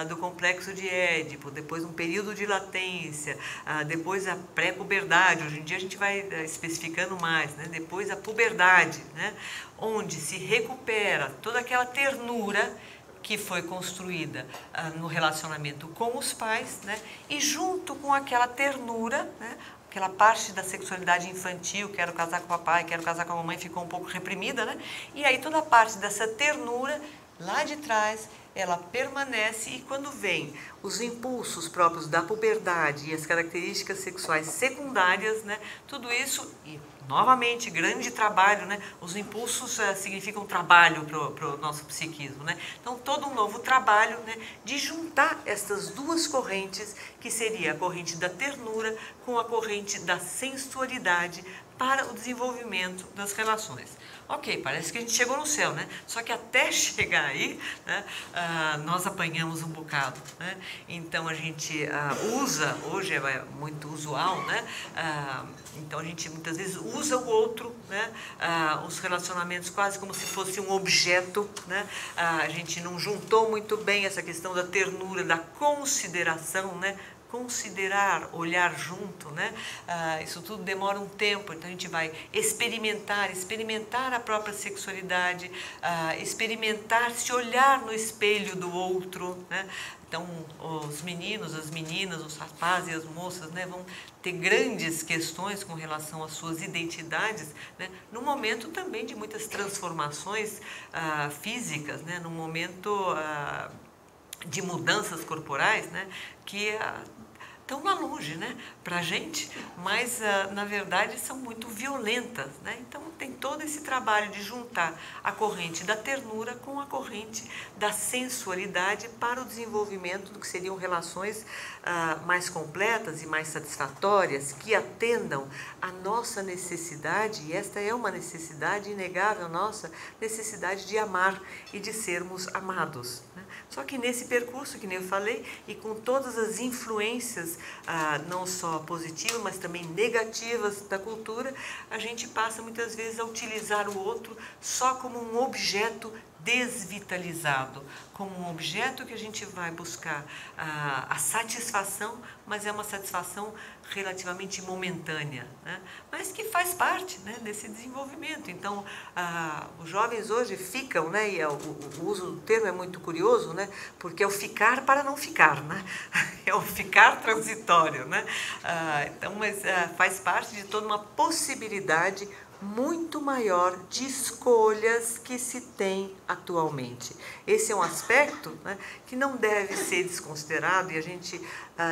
do complexo de Édipo, depois um período de latência, depois a pré-puberdade, hoje em dia a gente vai especificando mais, né, depois a puberdade, né, onde se recupera toda aquela ternura que foi construída no relacionamento com os pais, né, e junto com aquela ternura, né, aquela parte da sexualidade infantil, quero casar com o papai, quero casar com a mamãe, ficou um pouco reprimida, né? E aí toda a parte dessa ternura, lá de trás, ela permanece e quando vem os impulsos próprios da puberdade e as características sexuais secundárias, né? Tudo isso, e novamente, grande trabalho, né? Os impulsos significam trabalho para o nosso psiquismo, né? Então, todo um novo trabalho, né, de juntar essas duas correntes, que seria a corrente da ternura com a corrente da sensualidade para o desenvolvimento das relações. Ok, parece que a gente chegou no céu, né? Só que até chegar aí, né, nós apanhamos um bocado, né? Então, a gente usa, hoje é muito usual, né? Então, a gente muitas vezes usa o outro, né? Os relacionamentos quase como se fosse um objeto, né? A gente não juntou muito bem essa questão da ternura, da consideração, né? considerar, olhar junto, né? Isso tudo demora um tempo, então a gente vai experimentar a própria sexualidade, experimentar se olhar no espelho do outro, né? Então, os meninos, as meninas, os rapazes e as moças, né, vão ter grandes questões com relação às suas identidades, né, no momento também de muitas transformações físicas, né, no momento de mudanças corporais, né, que estão lá longe, né, para a gente, mas na verdade são muito violentas, né? Então tem todo esse trabalho de juntar a corrente da ternura com a corrente da sensualidade para o desenvolvimento do que seriam relações mais completas e mais satisfatórias, que atendam à nossa necessidade, e esta é uma necessidade inegável nossa, necessidade de amar e de sermos amados, né? Só que nesse percurso, que nem eu falei, e com todas as influências, não só positivas, mas também negativas da cultura, a gente passa muitas vezes a utilizar o outro só como um objeto desvitalizado, como um objeto que a gente vai buscar a satisfação, mas é uma satisfação relativamente momentânea, né? Mas que faz parte, né, desse desenvolvimento. Então, os jovens hoje ficam, né, e o uso do termo é muito curioso, né, porque é o ficar para não ficar, né? É o ficar transitório, né? Então, mas faz parte de toda uma possibilidade muito maior de escolhas que se tem atualmente. Esse é um aspecto, né, que não deve ser desconsiderado, e a gente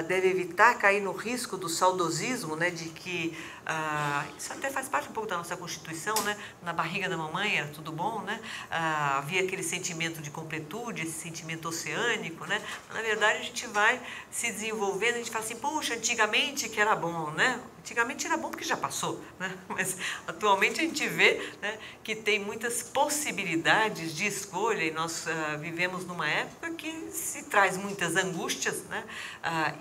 deve evitar cair no risco do saudosismo, né, de que isso até faz parte um pouco da nossa Constituição, né? Na barriga da mamãe era tudo bom, né? Havia aquele sentimento de completude, esse sentimento oceânico, né? Na verdade, a gente vai se desenvolvendo, a gente fala assim, puxa, antigamente que era bom, né? Antigamente era bom porque já passou, né? Mas atualmente a gente vê, né, que tem muitas possibilidades de escolha, e nós vivemos numa época que se traz muitas angústias, né?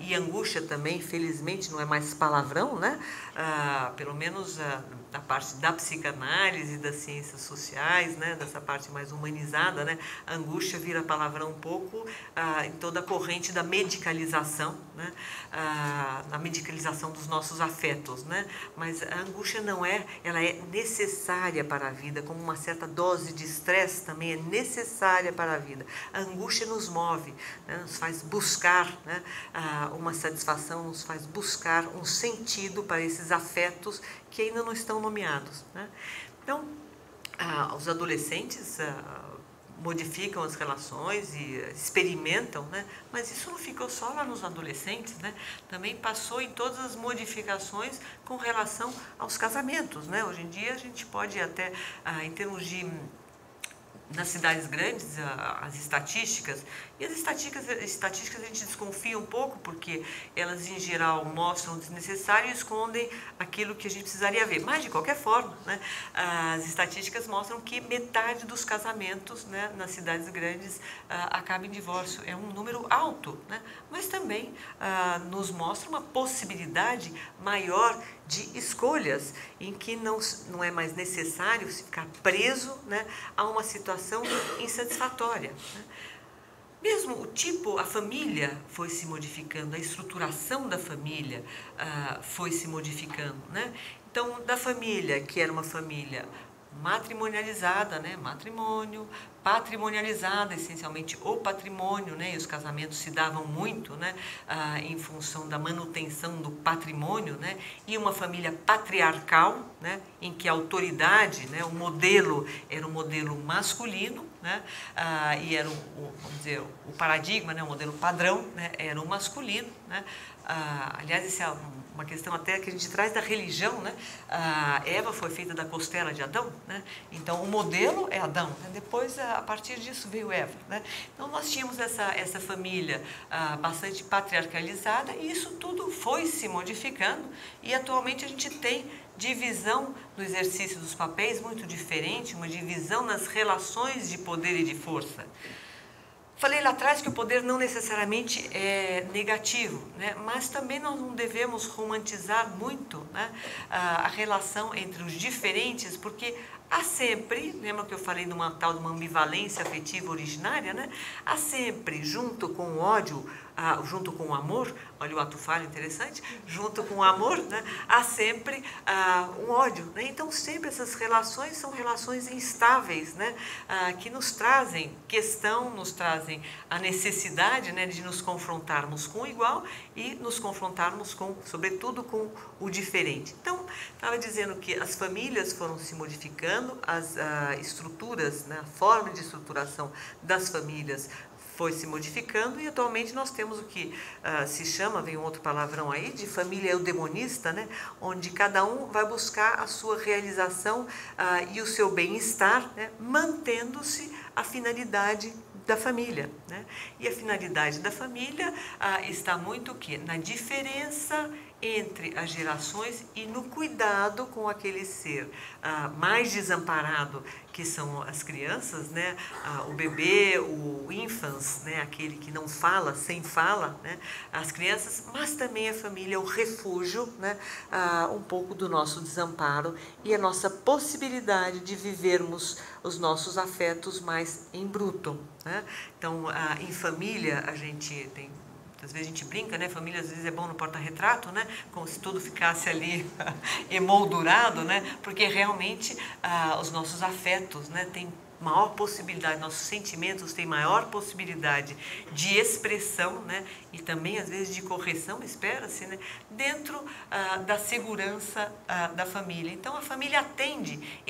E angústia também, infelizmente, não é mais palavrão, né? Pelo menos da parte da psicanálise, das ciências sociais, né, dessa parte mais humanizada, né, a angústia vira palavrão um pouco em toda a corrente da medicalização, né, na medicalização dos nossos afetos, né, mas a angústia não é, ela é necessária para a vida, como uma certa dose de estresse também é necessária para a vida. A angústia nos move, né, nos faz buscar, né, uma satisfação, nos faz buscar um sentido para esses afetos que ainda não estão nomeados, né? Então, os adolescentes modificam as relações e experimentam, né? Mas isso não ficou só lá nos adolescentes, né? Também passou em todas as modificações com relação aos casamentos, né? Hoje em dia a gente pode até, em termos de nas cidades grandes, as estatísticas, e as estatísticas a gente desconfia um pouco, porque elas em geral mostram o desnecessário e escondem aquilo que a gente precisaria ver. Mas, de qualquer forma, né, as estatísticas mostram que metade dos casamentos, né, nas cidades grandes acaba em divórcio. É um número alto, né, mas também nos mostra uma possibilidade maior de escolhas, em que não é mais necessário se ficar preso, né, a uma situação insatisfatória, né? Mesmo o tipo, a família foi se modificando, a estruturação da família foi se modificando, né? Então, da família, que era uma família matrimonializada, né? Matrimônio, patrimonializada, essencialmente o patrimônio, né? E os casamentos se davam muito, né? Em função da manutenção do patrimônio, né? E uma família patriarcal, né? Em que a autoridade, né? O modelo era um modelo masculino, né? E era vamos dizer, o paradigma, né? O modelo padrão, né? Era o masculino, né? Aliás, isso é uma questão até que a gente traz da religião, né? Eva foi feita da costela de Adão, né? Então o modelo é Adão, né? Depois a partir disso veio Eva, né? Então nós tínhamos essa família bastante patriarcalizada, e isso tudo foi se modificando, e atualmente a gente tem divisão no exercício dos papéis muito diferente, uma divisão nas relações de poder e de força. Falei lá atrás que o poder não necessariamente é negativo, né? Mas também nós não devemos romantizar muito, né, a relação entre os diferentes, porque há sempre, lembra que eu falei de uma tal de uma ambivalência afetiva originária, né? Há sempre, junto com o ódio, junto com o amor, olha o ato falho interessante, junto com o amor, né? Há sempre um ódio, né? Então sempre essas relações são relações instáveis, né? Que nos trazem questão, nos trazem a necessidade, né, de nos confrontarmos com o igual e nos confrontarmos com, sobretudo, com o diferente. Então, estava dizendo que as famílias foram se modificando, as estruturas, né, a forma de estruturação das famílias foi se modificando e atualmente nós temos o que se chama, vem um outro palavrão aí, de família eudemonista, né? Onde cada um vai buscar a sua realização e o seu bem-estar, né? Mantendo-se a finalidade da família, né? E a finalidade da família está muito o quê? Na diferença entre as gerações e no cuidado com aquele ser mais desamparado, que são as crianças, né? O bebê, o infans, né? Aquele que não fala, sem fala, né? As crianças, mas também a família, o refúgio, né? Um pouco do nosso desamparo e a nossa possibilidade de vivermos os nossos afetos mais em bruto, né? Então, em família, a gente tem... Às vezes a gente brinca, né? Família às vezes é bom no porta-retrato, né? Como se tudo ficasse ali emoldurado, né? Porque realmente os nossos afetos, né, têm maior possibilidade, nossos sentimentos têm maior possibilidade de expressão, né? E também às vezes de correção, espera-se, né? Dentro da segurança da família. Então a família atende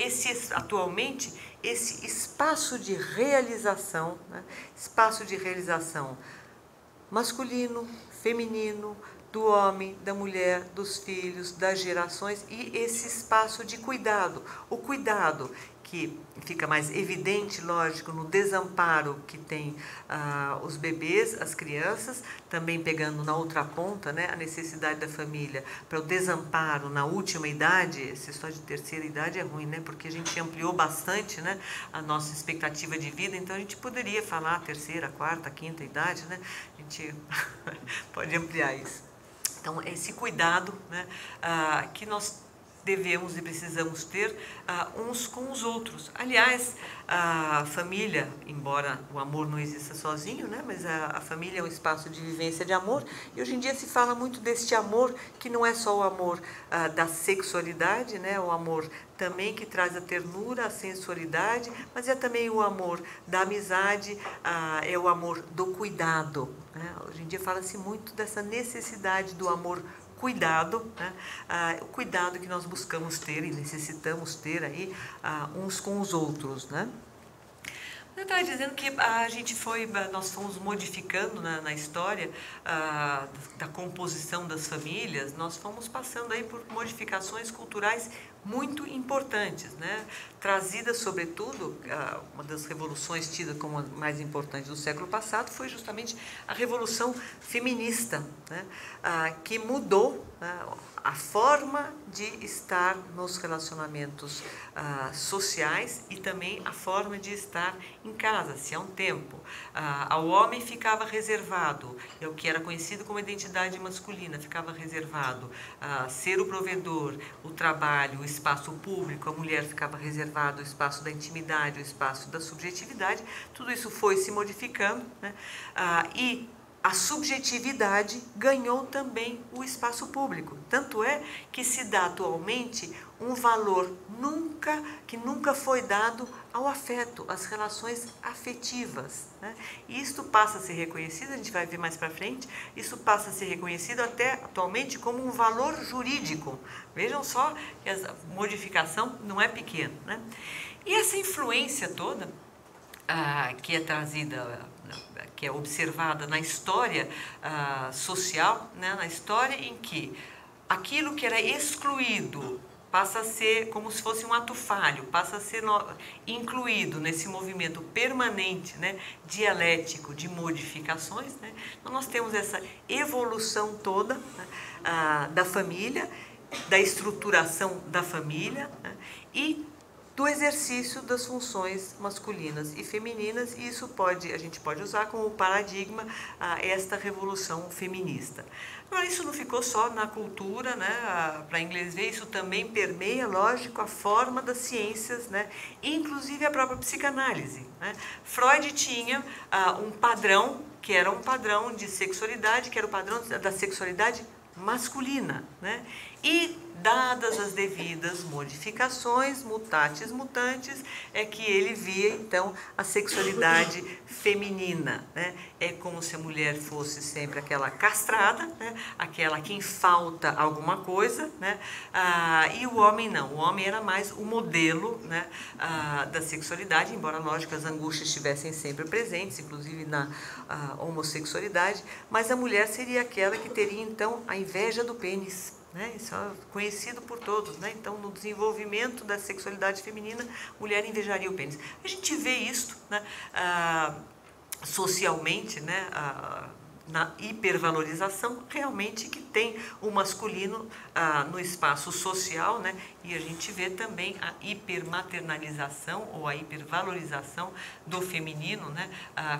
atualmente esse espaço de realização, né? Espaço de realização masculino, feminino, do homem, da mulher, dos filhos, das gerações e esse espaço de cuidado. O cuidado que fica mais evidente, lógico, no desamparo que tem os bebês, as crianças, também pegando na outra ponta, né, a necessidade da família para o desamparo na última idade. Essa história de terceira idade é ruim, né, porque a gente ampliou bastante, né, a nossa expectativa de vida, então a gente poderia falar terceira, quarta, quinta idade, né, a gente pode ampliar isso. Então, esse cuidado, né, que nós devemos e precisamos ter uns com os outros. Aliás, a família, embora o amor não exista sozinho, né, mas a família é um espaço de vivência de amor, e hoje em dia se fala muito deste amor, que não é só o amor da sexualidade, né, o amor também que traz a ternura, a sensualidade, mas é também o amor da amizade, é o amor do cuidado, né? Hoje em dia fala-se muito dessa necessidade do amor cuidado, né? O cuidado que nós buscamos ter e necessitamos ter aí uns com os outros, né? Eu estava dizendo que nós fomos modificando na história da composição das famílias, nós fomos passando aí por modificações culturais muito importantes, né? Trazidas, sobretudo, uma das revoluções tidas como a mais importante do século passado foi justamente a Revolução Feminista, né? Que mudou, né, a forma de estar nos relacionamentos sociais e também a forma de estar em casa, se há um tempo. Ao homem ficava reservado, é o que era conhecido como identidade masculina, ficava reservado ser o provedor, o trabalho, o espaço público, a mulher ficava reservado o espaço da intimidade, o espaço da subjetividade, tudo isso foi se modificando, né? E a subjetividade ganhou também o espaço público. Tanto é que se dá atualmente um valor que nunca foi dado ao afeto, às relações afetivas, né? E isto passa a ser reconhecido, a gente vai ver mais para frente, isso passa a ser reconhecido até atualmente como um valor jurídico. Vejam só que a modificação não é pequena, né? E essa influência toda que é trazida, que é observada na história social, né, na história em que aquilo que era excluído passa a ser como se fosse um ato falho, passa a ser incluído nesse movimento permanente, né, dialético de modificações, né? Então nós temos essa evolução toda, né, da família, da estruturação da família, né, e do exercício das funções masculinas e femininas, e isso a gente pode usar como paradigma esta revolução feminista. Agora, isso não ficou só na cultura, né? Para inglês ver, isso também permeia, lógico, a forma das ciências, né? Inclusive a própria psicanálise, né? Freud tinha um padrão, que era um padrão de sexualidade, que era o padrão da sexualidade masculina, né? E, dadas as devidas modificações, mutatis mutantes, é que ele via, então, a sexualidade feminina, né? É como se a mulher fosse sempre aquela castrada, né? Aquela quem falta alguma coisa, né? E o homem não, o homem era mais o modelo, né? Da sexualidade, embora, lógico, as angústias estivessem sempre presentes, inclusive na homossexualidade, mas a mulher seria aquela que teria, então, a inveja do pênis, né? Isso é conhecido por todos, né? Então, no desenvolvimento da sexualidade feminina, mulher invejaria o pênis. A gente vê isso, né? Socialmente, né? Na hipervalorização, realmente que tem o masculino no espaço social, né? E a gente vê também a hipermaternalização ou a hipervalorização do feminino, né?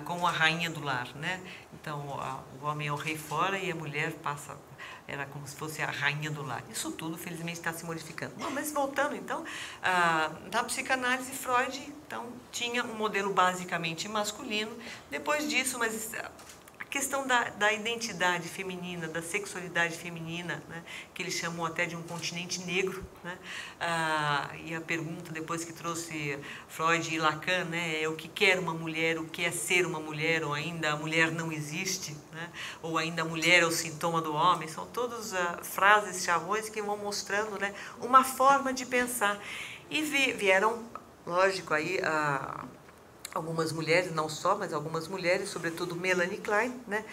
Como a rainha do lar, né? Então, o homem é o rei fora e a mulher era como se fosse a rainha do lar. Isso tudo, felizmente, está se modificando. Bom, mas voltando, então, na psicanálise, Freud, então, tinha um modelo basicamente masculino. Depois disso, mas a questão da identidade feminina, da sexualidade feminina, né, que ele chamou até de um continente negro, né, e a pergunta depois que trouxe Freud e Lacan, né, é o que quer uma mulher, o que é ser uma mulher, ou ainda a mulher não existe, né, ou ainda a mulher é o sintoma do homem, são todas frases chavões que vão mostrando, né, uma forma de pensar. E vieram, lógico, aí algumas mulheres, não só, mas algumas mulheres, sobretudo Melanie Klein, né,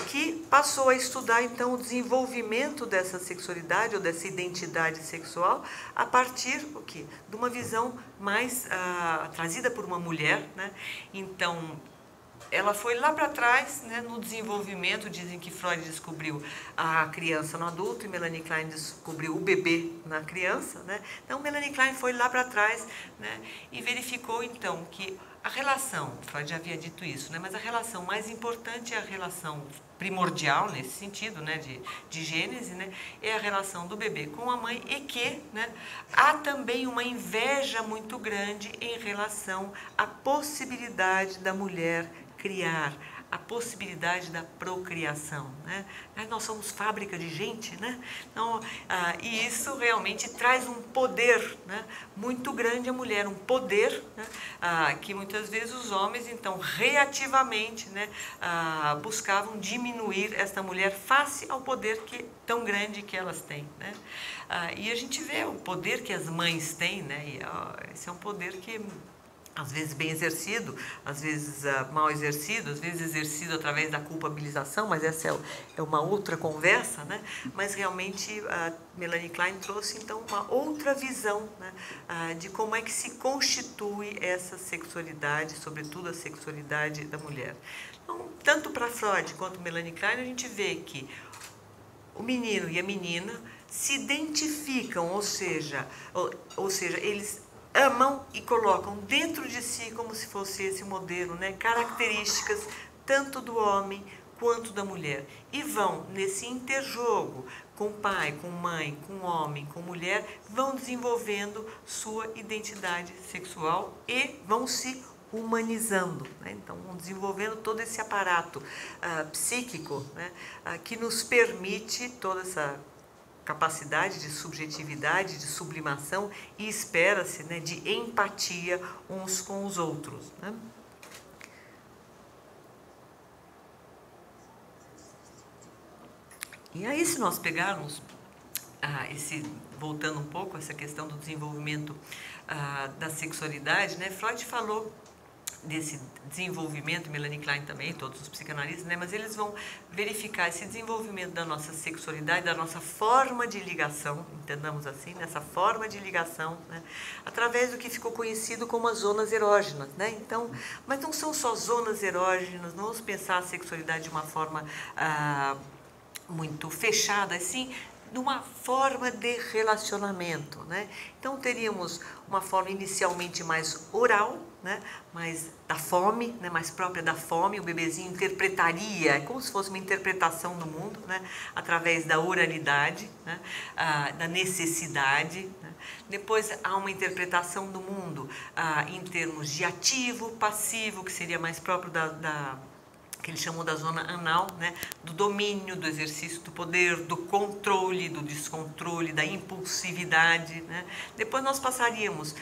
que passou a estudar, então, o desenvolvimento dessa sexualidade ou dessa identidade sexual a partir de uma visão mais trazida por uma mulher, né? Então, ela foi lá para trás, né, no desenvolvimento. Dizem que Freud descobriu a criança no adulto e Melanie Klein descobriu o bebê na criança, né? Então, Melanie Klein foi lá para trás, né, e verificou, então, que a relação, Freud já havia dito isso, né, mas a relação mais importante é a relação primordial, nesse sentido, né, de gênese, né, é a relação do bebê com a mãe, e que, né, há também uma inveja muito grande em relação à possibilidade da mulher criar, a possibilidade da procriação, né? Nós somos fábrica de gente, né? Então, e isso realmente traz um poder, né, muito grande à mulher, um poder, né, que muitas vezes os homens, então, reativamente, né, buscavam diminuir esta mulher face ao poder tão grande que elas têm, né? E a gente vê o poder que as mães têm, né? E, esse é um poder que às vezes bem exercido, às vezes mal exercido, às vezes exercido através da culpabilização, mas essa é uma outra conversa, né? Mas realmente a Melanie Klein trouxe, então, uma outra visão, né, de como é que se constitui essa sexualidade, sobretudo a sexualidade da mulher. Então, tanto para Freud quanto Melanie Klein, a gente vê que o menino e a menina se identificam, ou seja, eles amam e colocam dentro de si, como se fosse esse modelo, né, características tanto do homem quanto da mulher. E vão, nesse interjogo com pai, com mãe, com homem, com mulher, vão desenvolvendo sua identidade sexual e vão se humanizando, né? Então, vão desenvolvendo todo esse aparato psíquico, né, que nos permite toda essa capacidade de subjetividade, de sublimação e, espera-se, né, de empatia uns com os outros, né? E aí, se nós pegarmos voltando um pouco a essa questão do desenvolvimento da sexualidade, né, Freud falou desse desenvolvimento, Melanie Klein também, todos os psicanalistas, né, mas eles vão verificar esse desenvolvimento da nossa sexualidade, da nossa forma de ligação, entendamos assim, nessa forma de ligação, né, através do que ficou conhecido como as zonas erógenas, né? Então, mas não são só zonas erógenas, não vamos pensar a sexualidade de uma forma muito fechada, assim, numa forma de relacionamento, né? Então teríamos uma forma inicialmente mais oral, né? Mais da fome, né? Mais própria da fome. O bebezinho interpretaria, é como se fosse uma interpretação do mundo, né? Através da oralidade, né? Da necessidade, né? Depois há uma interpretação do mundo em termos de ativo, passivo, que seria mais próprio que ele chamou da zona anal, né? Do domínio, do exercício do poder, do controle, do descontrole, da impulsividade, né? Depois nós passaríamos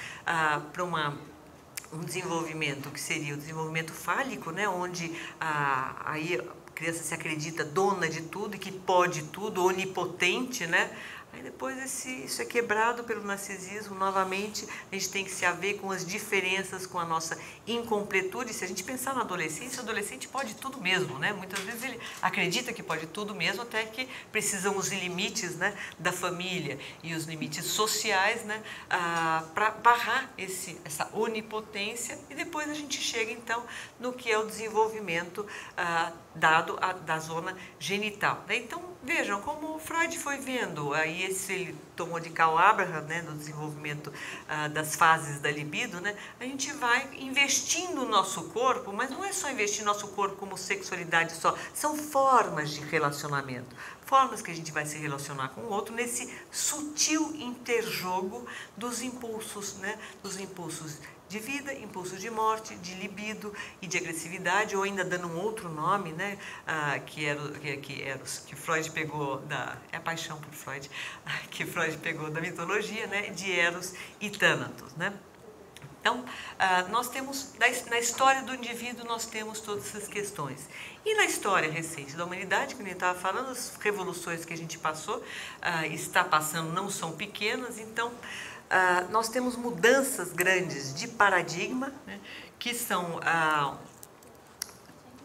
para um desenvolvimento que seria o desenvolvimento fálico, né? Onde aí a criança se acredita dona de tudo e que pode tudo, onipotente, né? Aí depois isso é quebrado pelo narcisismo, novamente a gente tem que se haver com as diferenças, com a nossa incompletude. Se a gente pensar na adolescência, o adolescente pode tudo mesmo, né? Muitas vezes ele acredita que pode tudo mesmo, até que precisam os limites, né, da família e os limites sociais, né, para barrar essa onipotência, e depois a gente chega então no que é o desenvolvimento dado da zona genital, né? Então vejam como Freud foi vendo, aí ele tomou de Carl Abraham, né, no desenvolvimento das fases da libido, né? A gente vai investindo no nosso corpo, mas não é só investir no nosso corpo como sexualidade só, são formas de relacionamento, formas que a gente vai se relacionar com o outro nesse sutil interjogo dos impulsos, né? Dos impulsos de vida, impulsos de morte, de libido e de agressividade, ou ainda dando um outro nome, né? Que Freud pegou é a paixão por Freud, que Freud pegou da mitologia, né? De Eros e Thanatos, né? Então, nós temos, na história do indivíduo, nós temos todas essas questões. E na história recente da humanidade, como eu estava falando, as revoluções que a gente passou, está passando, não são pequenas, então nós temos mudanças grandes de paradigma, né, que são...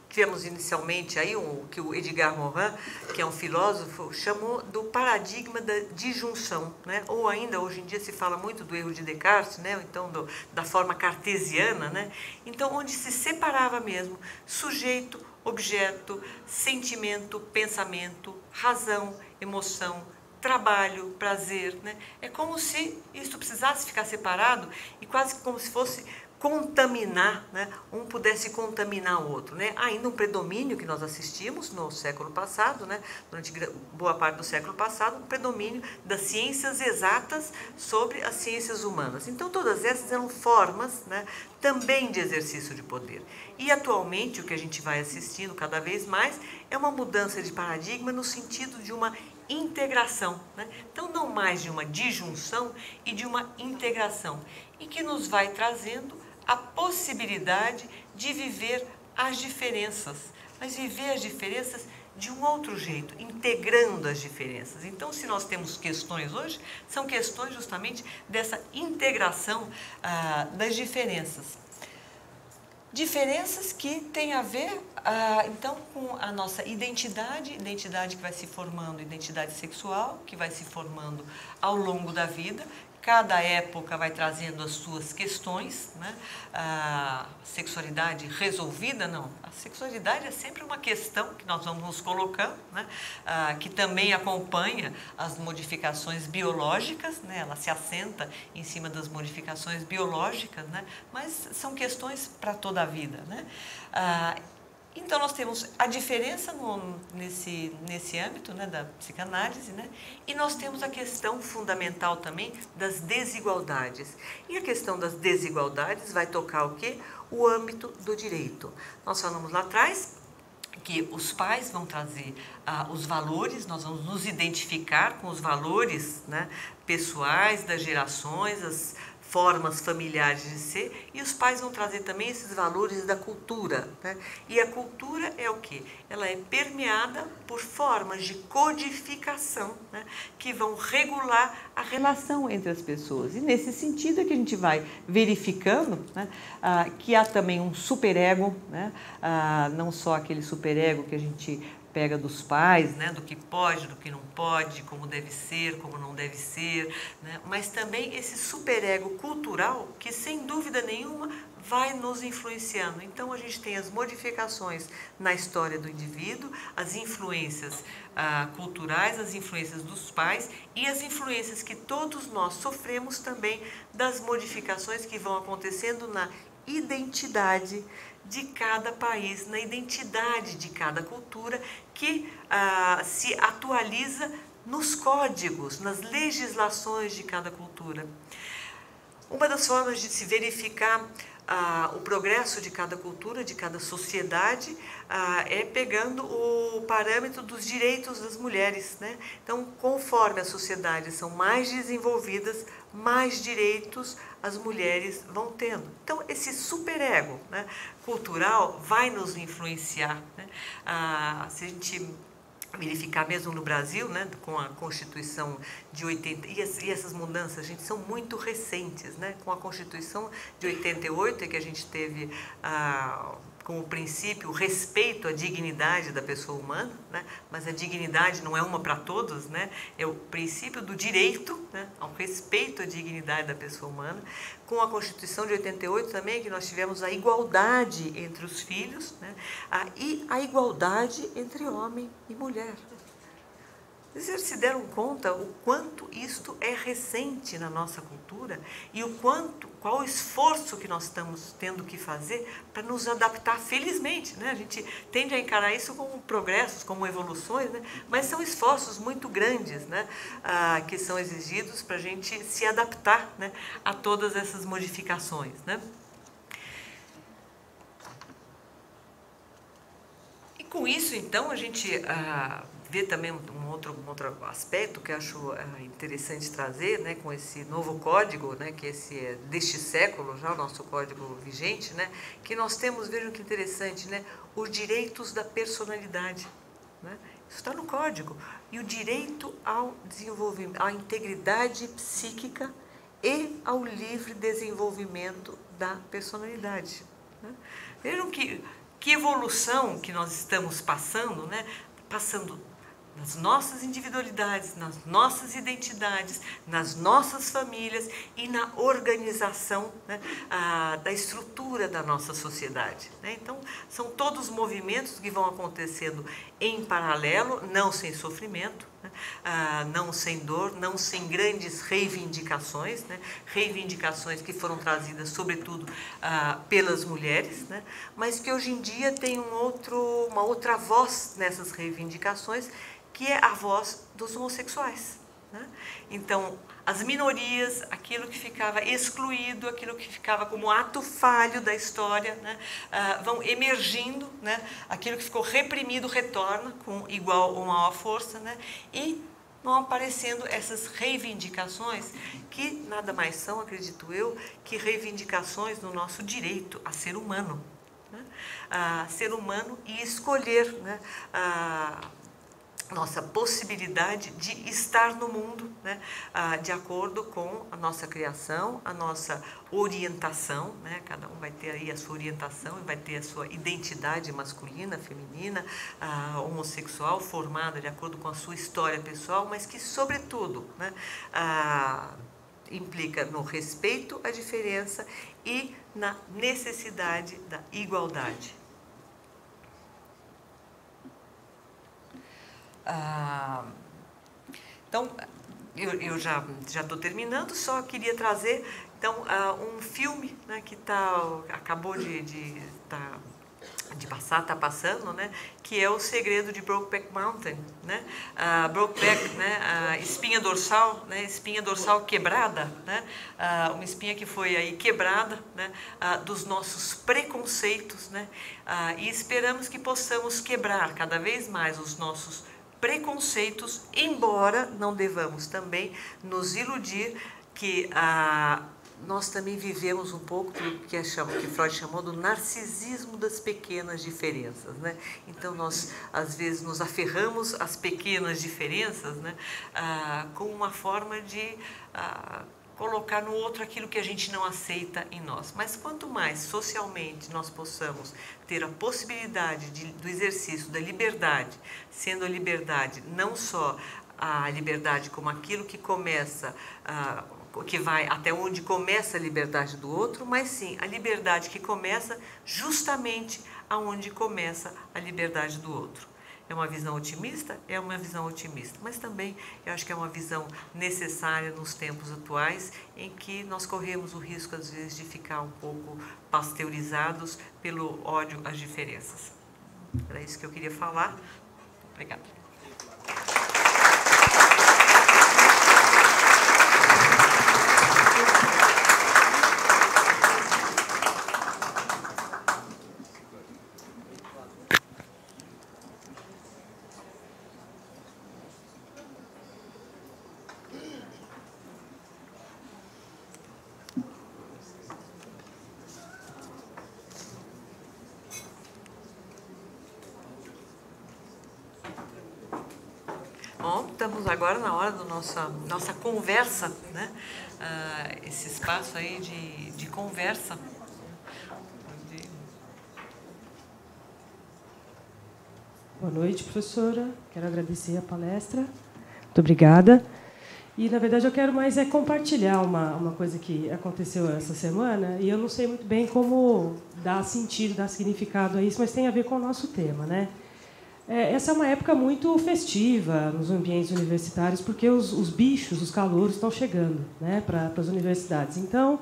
Tivemos inicialmente aí que o Edgar Morin, que é um filósofo, chamou do paradigma da disjunção, né? Ou ainda hoje em dia se fala muito do erro de Descartes, né? Ou então da forma cartesiana, né? Então onde se separava mesmo sujeito, objeto, sentimento, pensamento, razão, emoção, trabalho, prazer, né? É como se isso precisasse ficar separado e quase como se fosse contaminar, né? Um pudesse contaminar o outro, né? Ainda um predomínio que nós assistimos no século passado, né? Durante boa parte do século passado, um predomínio das ciências exatas sobre as ciências humanas. Então todas essas eram formas, né, também de exercício de poder. E atualmente o que a gente vai assistindo cada vez mais é uma mudança de paradigma no sentido de uma integração, né? Então não mais de uma disjunção e de uma integração, e que nos vai trazendo a possibilidade de viver as diferenças, mas viver as diferenças de um outro jeito, integrando as diferenças. Então, se nós temos questões hoje, são questões justamente dessa integração das diferenças. Diferenças que têm a ver, então, com a nossa identidade que vai se formando, identidade sexual, que vai se formando ao longo da vida. Cada época vai trazendo as suas questões, né? A sexualidade resolvida, não. A sexualidade é sempre uma questão que nós vamos nos colocando, né? Que também acompanha as modificações biológicas, né? Ela se assenta em cima das modificações biológicas, né? Mas são questões para toda a vida, né? Então, nós temos a diferença nesse âmbito, né, da psicanálise, né? E nós temos a questão fundamental também das desigualdades. E a questão das desigualdades vai tocar o quê? O âmbito do direito. Nós falamos lá atrás que os pais vão trazer os valores, nós vamos nos identificar com os valores, né, pessoais das gerações, as formas familiares de ser, e os pais vão trazer também esses valores da cultura, né? E a cultura é o quê? Ela é permeada por formas de codificação, né, que vão regular a relação entre as pessoas. E nesse sentido é que a gente vai verificando, né, que há também um superego, né, não só aquele superego que a gente pega dos pais, né, do que pode, do que não pode, como deve ser, como não deve ser, né, mas também esse superego cultural que, sem dúvida nenhuma, vai nos influenciando. Então, a gente tem as modificações na história do indivíduo, as influências culturais, as influências dos pais e as influências que todos nós sofremos também das modificações que vão acontecendo na identidade de cada país, na identidade de cada cultura que se atualiza nos códigos, nas legislações de cada cultura. Uma das formas de se verificar o progresso de cada cultura, de cada sociedade, é pegando o parâmetro dos direitos das mulheres, né? Então, conforme as sociedades são mais desenvolvidas, mais direitos as mulheres vão tendo. Então, esse superego, né, cultural vai nos influenciar, né? Se a gente verificar mesmo no Brasil, né, com a Constituição de 80, e essas mudanças, gente, são muito recentes, né? Com a Constituição de 88 é que a gente teve como princípio o respeito à dignidade da pessoa humana, né? Mas a dignidade não é uma para todos, né? É o princípio do direito, né, ao respeito à dignidade da pessoa humana. Com a Constituição de 88 também, que nós tivemos a igualdade entre os filhos, né, e a igualdade entre homem e mulher. Vocês se deram conta o quanto isto é recente na nossa cultura e qual o esforço que nós estamos tendo que fazer para nos adaptar, felizmente, né? A gente tende a encarar isso como progressos, como evoluções, né? Mas são esforços muito grandes, né? Que são exigidos para a gente se adaptar, né, a todas essas modificações, né? E com isso, então, a gente vê também um outro aspecto que eu acho interessante trazer, né, com esse novo código, né, que esse é deste século, já o nosso código vigente, né, que nós temos, vejam que interessante, né, os direitos da personalidade, né, isso está no código, e o direito ao desenvolvimento, à integridade psíquica e ao livre desenvolvimento da personalidade, né. Vejam que evolução que nós estamos passando, né, passando nas nossas individualidades, nas nossas identidades, nas nossas famílias e na organização, né, da estrutura da nossa sociedade, né? Então, são todos movimentos que vão acontecendo em paralelo, não sem sofrimento, né? Não sem dor, não sem grandes reivindicações, né? Reivindicações que foram trazidas, sobretudo, pelas mulheres, né? Mas que hoje em dia tem uma outra voz nessas reivindicações, que é a voz dos homossexuais, né? Então, as minorias, aquilo que ficava excluído, aquilo que ficava como ato falho da história, né, vão emergindo, né? Aquilo que ficou reprimido retorna com igual ou maior força, né? E vão aparecendo essas reivindicações que nada mais são, acredito eu, que reivindicações do nosso direito a ser humano, né? Ser humano e escolher, né, nossa possibilidade de estar no mundo, né, de acordo com a nossa criação, a nossa orientação, né, cada um vai ter aí a sua orientação e vai ter a sua identidade masculina, feminina, homossexual, formada de acordo com a sua história pessoal, mas que, sobretudo, né, implica no respeito à diferença e na necessidade da igualdade. Então, eu já estou terminando, só queria trazer, então, um filme, né, que acabou de passar, está passando, né, que é O Segredo de Brokeback Mountain, né, Brokeback, né, espinha dorsal quebrada, né, uma espinha que foi aí quebrada, né, dos nossos preconceitos, né, e esperamos que possamos quebrar cada vez mais os nossos preconceitos, embora não devamos também nos iludir que nós também vivemos um pouco do que Freud chamou do narcisismo das pequenas diferenças, né? Então, nós, às vezes, nos aferramos às pequenas diferenças, né, como uma forma de colocar no outro aquilo que a gente não aceita em nós. Mas quanto mais socialmente nós possamos ter a possibilidade do exercício da liberdade, sendo a liberdade não só a liberdade como aquilo que começa, que vai até onde começa a liberdade do outro, mas sim a liberdade que começa justamente aonde começa a liberdade do outro. É uma visão otimista? É uma visão otimista, mas também eu acho que é uma visão necessária nos tempos atuais, em que nós corremos o risco, às vezes, de ficar um pouco pasteurizados pelo ódio às diferenças. Era isso que eu queria falar. Obrigada. Bom, estamos agora na hora da nossa conversa, né? Esse espaço aí de conversa. Boa noite, professora. Quero agradecer a palestra. Muito obrigada. E, na verdade, eu quero mais compartilhar uma coisa que aconteceu essa semana, e eu não sei muito bem como dar sentido, dar significado a isso, mas tem a ver com o nosso tema, né? Essa é uma época muito festiva nos ambientes universitários, porque os bichos, os calouros, estão chegando, né, para as universidades. Então,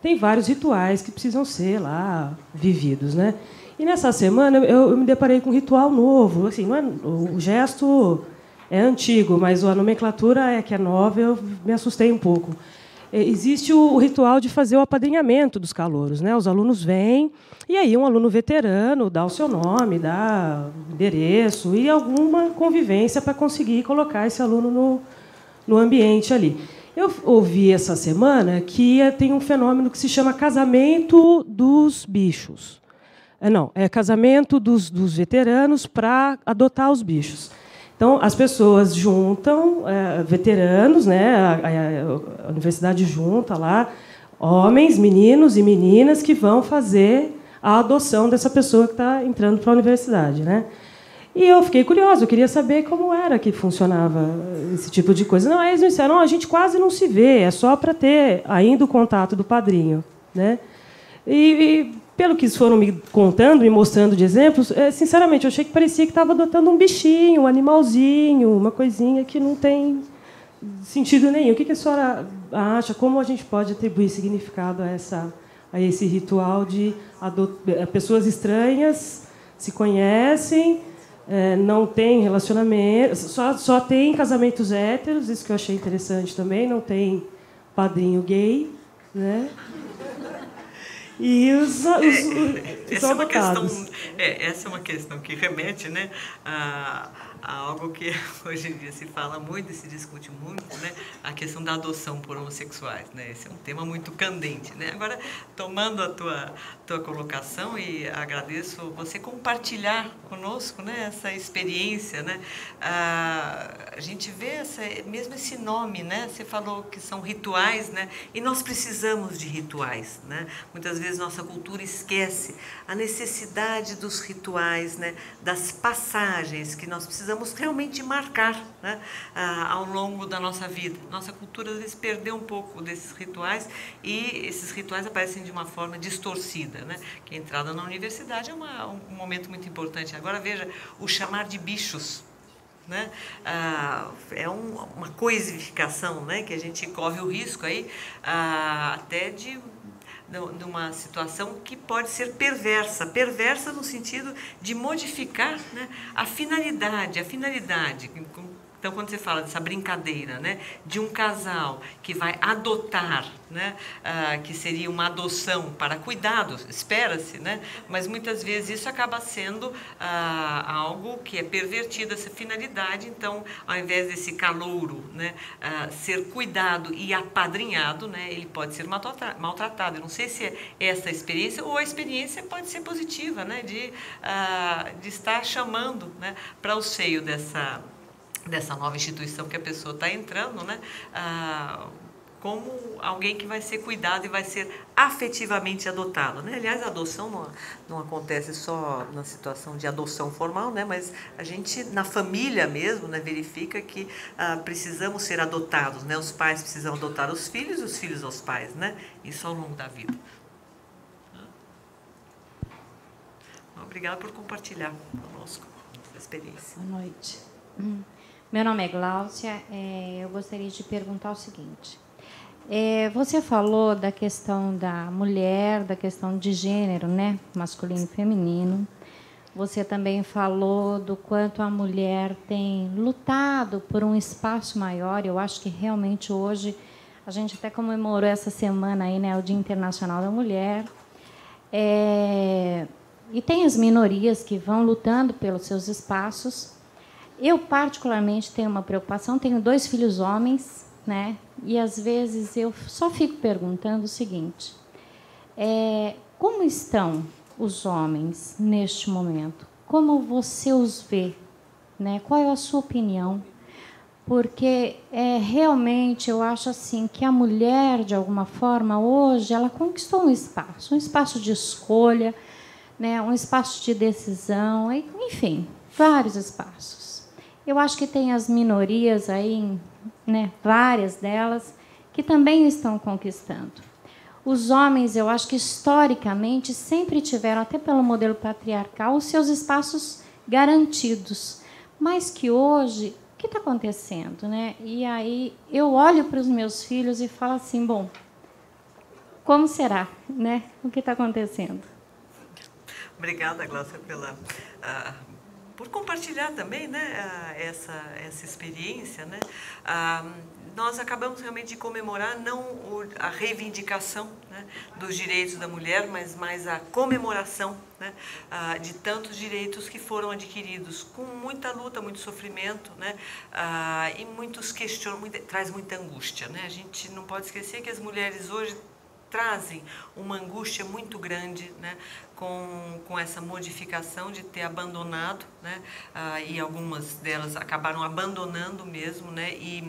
tem vários rituais que precisam ser lá vividos, né? E nessa semana eu me deparei com um ritual novo. Assim, não é, o gesto é antigo, mas a nomenclatura que é nova, eu me assustei um pouco. Existe o ritual de fazer o apadrinhamento dos calouros, né? Os alunos vêm, e aí um aluno veterano dá o seu nome, dá o endereço e alguma convivência para conseguir colocar esse aluno no ambiente ali. Eu ouvi essa semana que tem um fenômeno que se chama casamento dos bichos. Não, é casamento dos veteranos para adotar os bichos. Então, as pessoas juntam veteranos, né? A universidade junta lá homens, meninos e meninas que vão fazer a adoção dessa pessoa que está entrando para a universidade, né? E eu fiquei curiosa, eu queria saber como era que funcionava esse tipo de coisa. Não, eles me disseram, não, a gente quase não se vê, é só para ter ainda o contato do padrinho, né? E pelo que eles foram me contando, me mostrando de exemplos, sinceramente, eu achei que parecia que estava adotando um bichinho, um animalzinho, uma coisinha que não tem sentido nenhum. O que a senhora acha? Como a gente pode atribuir significado a esse ritual de pessoas estranhas se conhecem, não tem relacionamento, só tem casamentos héteros, isso que eu achei interessante também, não tem padrinho gay, né? E essa é uma questão que remete, né, a algo que hoje em dia se fala muito e se discute muito, né, a questão da adoção por homossexuais, né? Esse é um tema muito candente, né? Agora, tomando a tua colocação, e agradeço você compartilhar conosco, né, essa experiência, né? A gente vê mesmo esse nome, né? Você falou que são rituais, né? E nós precisamos de rituais, né? Muitas vezes nossa cultura esquece a necessidade dos rituais, né? Das passagens que nós precisamos realmente marcar, né? Ao longo da nossa vida. Nossa cultura, às vezes, perdeu um pouco desses rituais, e esses rituais aparecem de uma forma distorcida, né? Que a entrada na universidade é um momento muito importante. Agora, veja, o chamar de bichos, né? É uma coisificação, né? Que a gente corre o risco aí, até de uma situação que pode ser perversa no sentido de modificar, né, a finalidade. Então, quando você fala dessa brincadeira, né, de um casal que vai adotar, né, que seria uma adoção para cuidados, espera-se, né, mas muitas vezes isso acaba sendo algo que é pervertido, essa finalidade. Então, ao invés desse calouro, né, ser cuidado e apadrinhado, né, ele pode ser maltratado. Eu não sei se é essa a experiência, ou a experiência pode ser positiva, né, de estar chamando, né, para o seio dessa nova instituição que a pessoa está entrando, né, como alguém que vai ser cuidado e vai ser afetivamente adotado, né? Aliás, a adoção não acontece só na situação de adoção formal, né? Mas a gente, na família mesmo, né, verifica que precisamos ser adotados, né? Os pais precisam adotar os filhos aos pais, né? Isso ao longo da vida. Obrigada por compartilhar conosco essa experiência. Boa noite. Meu nome é Gláucia. Eu gostaria de perguntar o seguinte. Você falou da questão da mulher, da questão de gênero, né? Masculino e feminino. Você também falou do quanto a mulher tem lutado por um espaço maior. Eu acho que realmente hoje a gente até comemorou essa semana aí, né, o Dia Internacional da Mulher. E tem as minorias que vão lutando pelos seus espaços. Eu, particularmente, tenho uma preocupação. Tenho 2 filhos homens, né? E, às vezes, eu só fico perguntando o seguinte. Como estão os homens neste momento? Como você os vê? Né? Qual é a sua opinião? Porque, realmente, eu acho assim que a mulher, de alguma forma, hoje, ela conquistou um espaço de escolha, né, um espaço de decisão, enfim, vários espaços. Eu acho que tem as minorias aí, né, várias delas, que também estão conquistando. Os homens, eu acho que historicamente sempre tiveram, até pelo modelo patriarcal, os seus espaços garantidos, mas que hoje, o que está acontecendo, né? E aí eu olho para os meus filhos e falo assim, bom, como será, né? O que está acontecendo? Obrigada, Gláucia, por compartilhar também, né, essa experiência, né? Nós acabamos realmente de comemorar não a reivindicação, né, dos direitos da mulher, mas mais a comemoração, né, de tantos direitos que foram adquiridos com muita luta, muito sofrimento, né, e muitos questionamentos, traz muita angústia, né? A gente não pode esquecer que as mulheres hoje trazem uma angústia muito grande, né, com essa modificação de ter abandonado, né, e algumas delas acabaram abandonando mesmo, né, e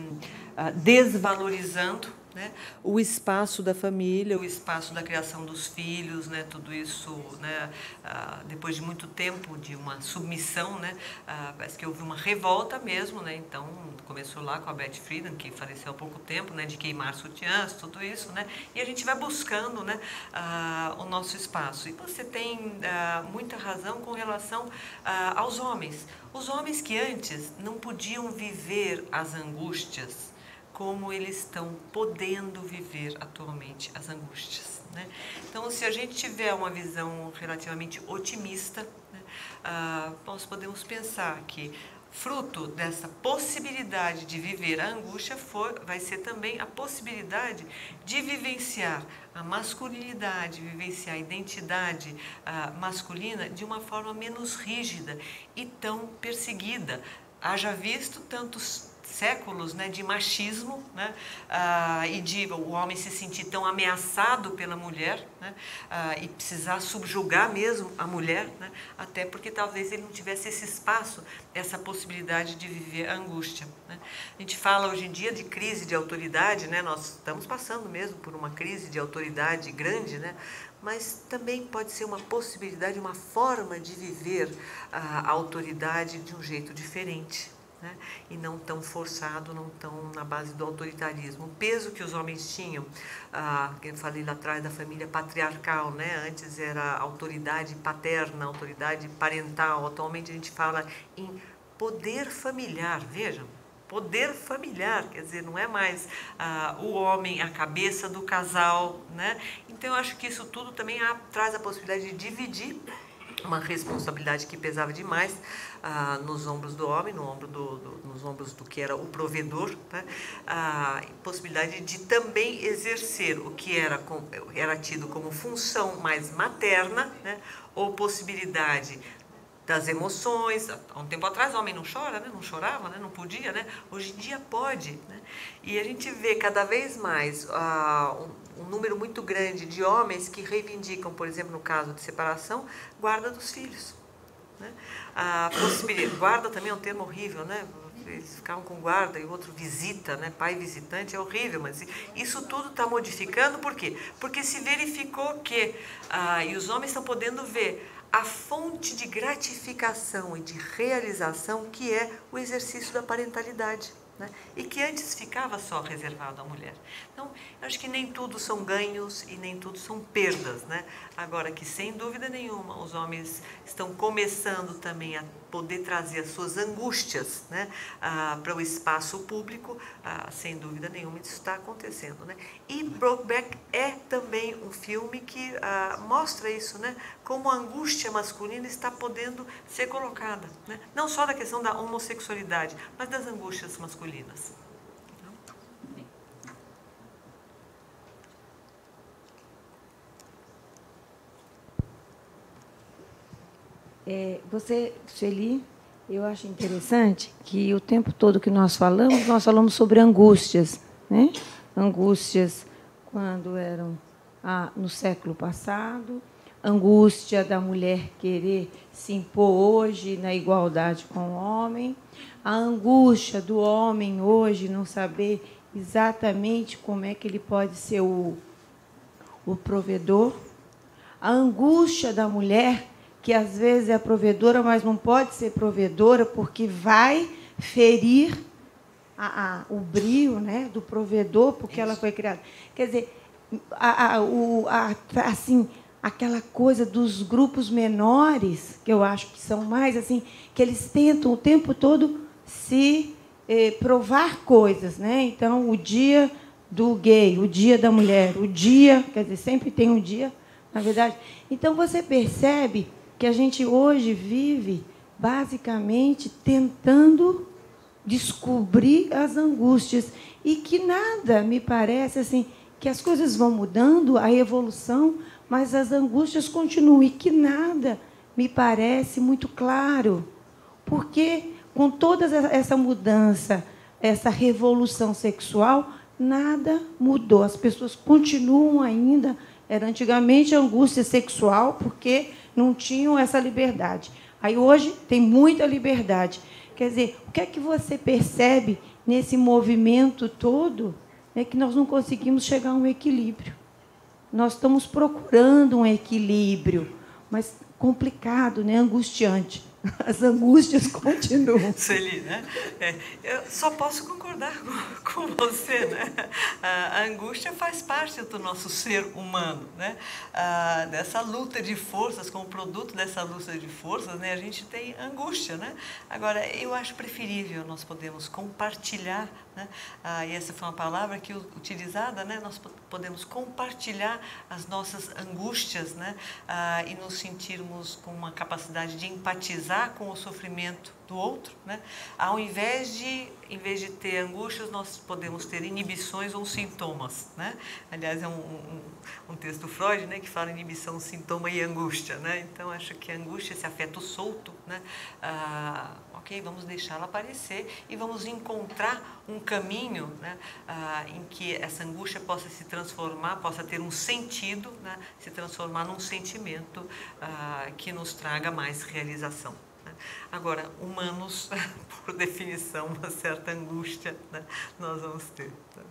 desvalorizando, né, o espaço da família, o espaço da criação dos filhos, né, tudo isso, né, depois de muito tempo de uma submissão, né, parece que houve uma revolta mesmo, né, então começou lá com a Beth Friedan, que faleceu há pouco tempo, né, de queimar sutiãs, tudo isso, né, e a gente vai buscando, né, o nosso espaço. E você tem muita razão com relação aos homens. Os homens que antes não podiam viver as angústias como eles estão podendo viver atualmente as angústias, né? Então, se a gente tiver uma visão relativamente otimista, né, nós podemos pensar que fruto dessa possibilidade de viver a angústia vai ser também a possibilidade de vivenciar a masculinidade, vivenciar a identidade masculina de uma forma menos rígida e tão perseguida. Haja visto tantos séculos, né, de machismo, né, e de o homem se sentir tão ameaçado pela mulher, né, e precisar subjugar mesmo a mulher, né, até porque talvez ele não tivesse esse espaço, essa possibilidade de viver a angústia, né. A gente fala hoje em dia de crise de autoridade, né, nós estamos passando mesmo por uma crise de autoridade grande, né, mas também pode ser uma possibilidade, uma forma de viver a autoridade de um jeito diferente, né? E não tão forçado, não tão na base do autoritarismo. O peso que os homens tinham, que eu falei lá atrás da família patriarcal, né? Antes era autoridade paterna, autoridade parental, atualmente a gente fala em poder familiar, vejam, poder familiar, quer dizer, não é mais o homem a cabeça do casal, né? Então eu acho que isso tudo também traz a possibilidade de dividir uma responsabilidade que pesava demais nos ombros do homem, nos ombros do que era o provedor, né? A possibilidade de também exercer o que era tido como função mais materna, né? Ou possibilidade das emoções. Há um tempo atrás o homem não chora, né? Não chorava, né? Não podia, né? Hoje em dia pode, né? E a gente vê cada vez mais um número muito grande de homens que reivindicam, por exemplo, no caso de separação, guarda dos filhos, né? A possibilidade, guarda também é um termo horrível, né? eles ficavam com guarda e o outro visita, né? Pai visitante, é horrível, mas isso tudo está modificando, por quê? Porque se verificou que, e os homens estão podendo ver, a fonte de gratificação e de realização que é o exercício da parentalidade, né? E que antes ficava só reservado à mulher. Então, eu acho que nem tudo são ganhos e nem tudo são perdas, né? Agora que, sem dúvida nenhuma, os homens estão começando também a poder trazer as suas angústias, né, para o espaço público, sem dúvida nenhuma isso está acontecendo, né? E Brokeback é também um filme que mostra isso, né? Como a angústia masculina está podendo ser colocada, né? Não só da questão da homossexualidade, mas das angústias masculinas. Você, Sueli, eu acho interessante que o tempo todo que nós falamos sobre angústias, né? Angústias quando eram no século passado, angústia da mulher querer se impor hoje na igualdade com o homem, a angústia do homem hoje não saber exatamente como é que ele pode ser o provedor, a angústia da mulher que às vezes é provedora, mas não pode ser provedora porque vai ferir o brio, né, do provedor, porque ela foi criada. Quer dizer, assim, aquela coisa dos grupos menores, que eu acho que são mais assim, que eles tentam o tempo todo se provar coisas, né? Então, o dia do gay, o dia da mulher, o dia, quer dizer, sempre tem um dia, na verdade. Então, você percebe que a gente hoje vive, basicamente, tentando descobrir as angústias. E que nada, me parece, assim, que as coisas vão mudando, a evolução, mas as angústias continuam. E que nada me parece muito claro. Porque, com toda essa mudança, essa revolução sexual, nada mudou. As pessoas continuam ainda. Era antigamente angústia sexual, porque não tinham essa liberdade. Aí hoje tem muita liberdade. Quer dizer, o que é que você percebe nesse movimento todo? É que nós não conseguimos chegar a um equilíbrio. Nós estamos procurando um equilíbrio, mas complicado, né? Angustiante. As angústias continuam. Sueli, né? Eu só posso concordar com você, né? A angústia faz parte do nosso ser humano, né? Dessa luta de forças, como produto dessa luta de forças, né? A gente tem angústia, né? Agora, eu acho preferível nós podemos compartilhar, né? E essa foi uma palavra que utilizada, né? Nós podemos compartilhar as nossas angústias, né? E nos sentirmos com uma capacidade de empatizar com o sofrimento do outro, né? Ao invés de ter angústias, nós podemos ter inibições ou sintomas, né? Aliás, é um texto do Freud, né, que fala inibição, sintoma e angústia, né? Então, acho que a angústia, esse afeto solto, né? Ok, vamos deixá-la aparecer e vamos encontrar um caminho, né, em que essa angústia possa se transformar, possa ter um sentido, né, se transformar num sentimento que nos traga mais realização. Né? Agora, humanos, por definição, uma certa angústia, né, nós vamos ter. Né?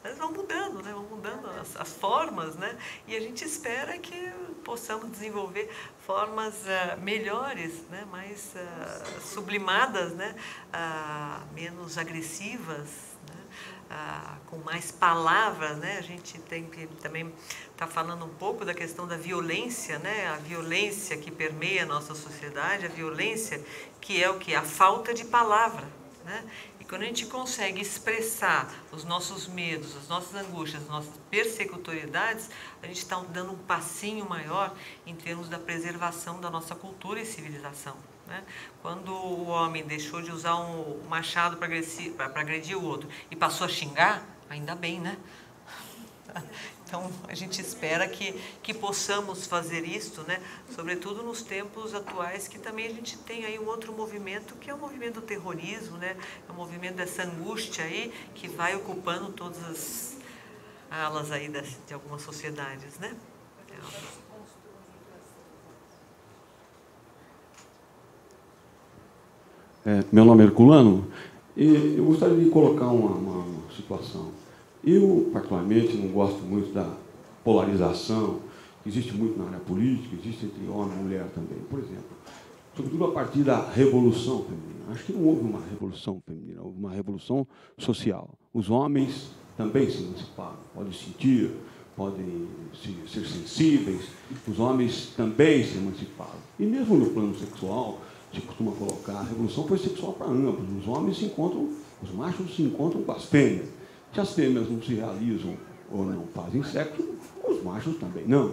Mas vão mudando, né? Vão mudando as formas, né? E a gente espera que possamos desenvolver formas melhores, né? Mais sublimadas, né? Menos agressivas, né? Com mais palavras, né? A gente tem que também estar falando um pouco da questão da violência, né? A violência que permeia a nossa sociedade, a violência que é o que? A falta de palavra, né? Quando a gente consegue expressar os nossos medos, as nossas angústias, as nossas persecutoriedades, a gente está dando um passinho maior em termos da preservação da nossa cultura e civilização. Né? Quando o homem deixou de usar um machado para agredir o outro e passou a xingar, ainda bem, né? Então, a gente espera que possamos fazer isso, né? Sobretudo nos tempos atuais, que também a gente tem aí um outro movimento, que é o movimento do terrorismo, né? É o movimento dessa angústia aí, que vai ocupando todas as alas aí de algumas sociedades, né? Meu nome é Herculano, e eu gostaria de colocar uma situação. Eu, particularmente, não gosto muito da polarização que existe muito na área política, existe entre homem e mulher também. Por exemplo, sobretudo a partir da Revolução Feminina. Acho que não houve uma revolução feminina, houve uma revolução social. Os homens também se emanciparam, podem sentir, podem ser sensíveis, os homens também se emanciparam. E mesmo no plano sexual, se costuma colocar, a revolução foi sexual para ambos. Os homens se encontram, os machos se encontram com as fêmeas. Se as fêmeas não se realizam ou não fazem sexo, os machos também não.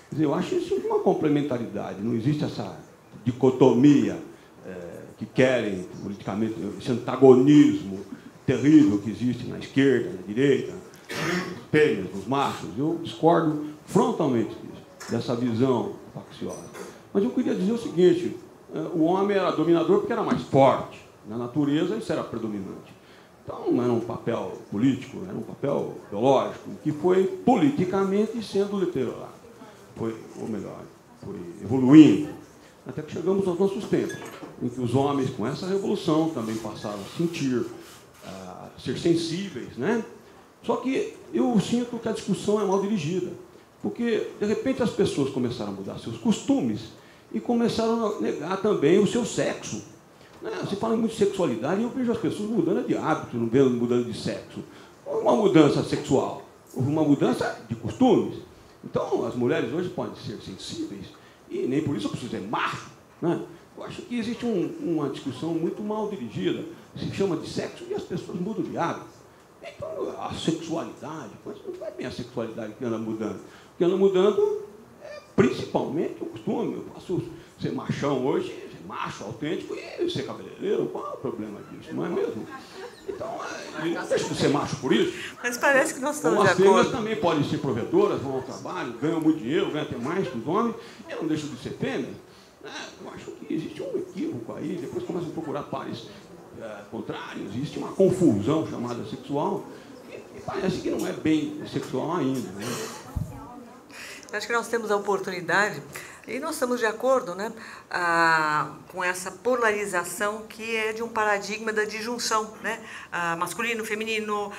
Quer dizer, eu acho isso uma complementaridade, não existe essa dicotomia que querem politicamente, esse antagonismo terrível que existe na esquerda, na direita, nos fêmeas, nos machos. Eu discordo frontalmente disso, dessa visão facciosa. Mas eu queria dizer o seguinte, o homem era dominador porque era mais forte. Na natureza, isso era predominante. Então, não era um papel político, era um papel biológico, que foi politicamente sendo deteriorado. Ou melhor, foi evoluindo, até que chegamos aos nossos tempos, em que os homens, com essa revolução, também passaram a sentir, a ser sensíveis, né? Só que eu sinto que a discussão é mal dirigida, porque, de repente, as pessoas começaram a mudar seus costumes e começaram a negar também o seu sexo. Você fala muito de sexualidade e eu vejo as pessoas mudando de hábito, não vendo mudando de sexo. Houve uma mudança sexual, houve uma mudança de costumes. Então, as mulheres hoje podem ser sensíveis e nem por isso precisa ser macho, né? Eu acho que existe uma discussão muito mal dirigida, se chama de sexo e as pessoas mudam de hábito. Então, a sexualidade, mas não é bem a sexualidade que anda mudando. O que anda mudando é principalmente o costume. Eu posso ser machão hoje, ser macho autêntico e ser cabeleireiro, qual é o problema disso, não é mesmo? Então, não deixa de ser macho por isso. Mas parece que nós estamos de acordo. As fêmeas acordo. também podem ser provedoras, vão ao trabalho, ganham muito dinheiro, ganham até mais que os homens, e não deixam de ser fêmeas. Eu acho que existe um equívoco aí, depois começam a procurar pares contrários, existe uma confusão chamada sexual, e parece que não é bem sexual ainda, né? Acho que nós temos a oportunidade, e nós estamos de acordo, né, com essa polarização que é de um paradigma da disjunção, né, masculino, feminino,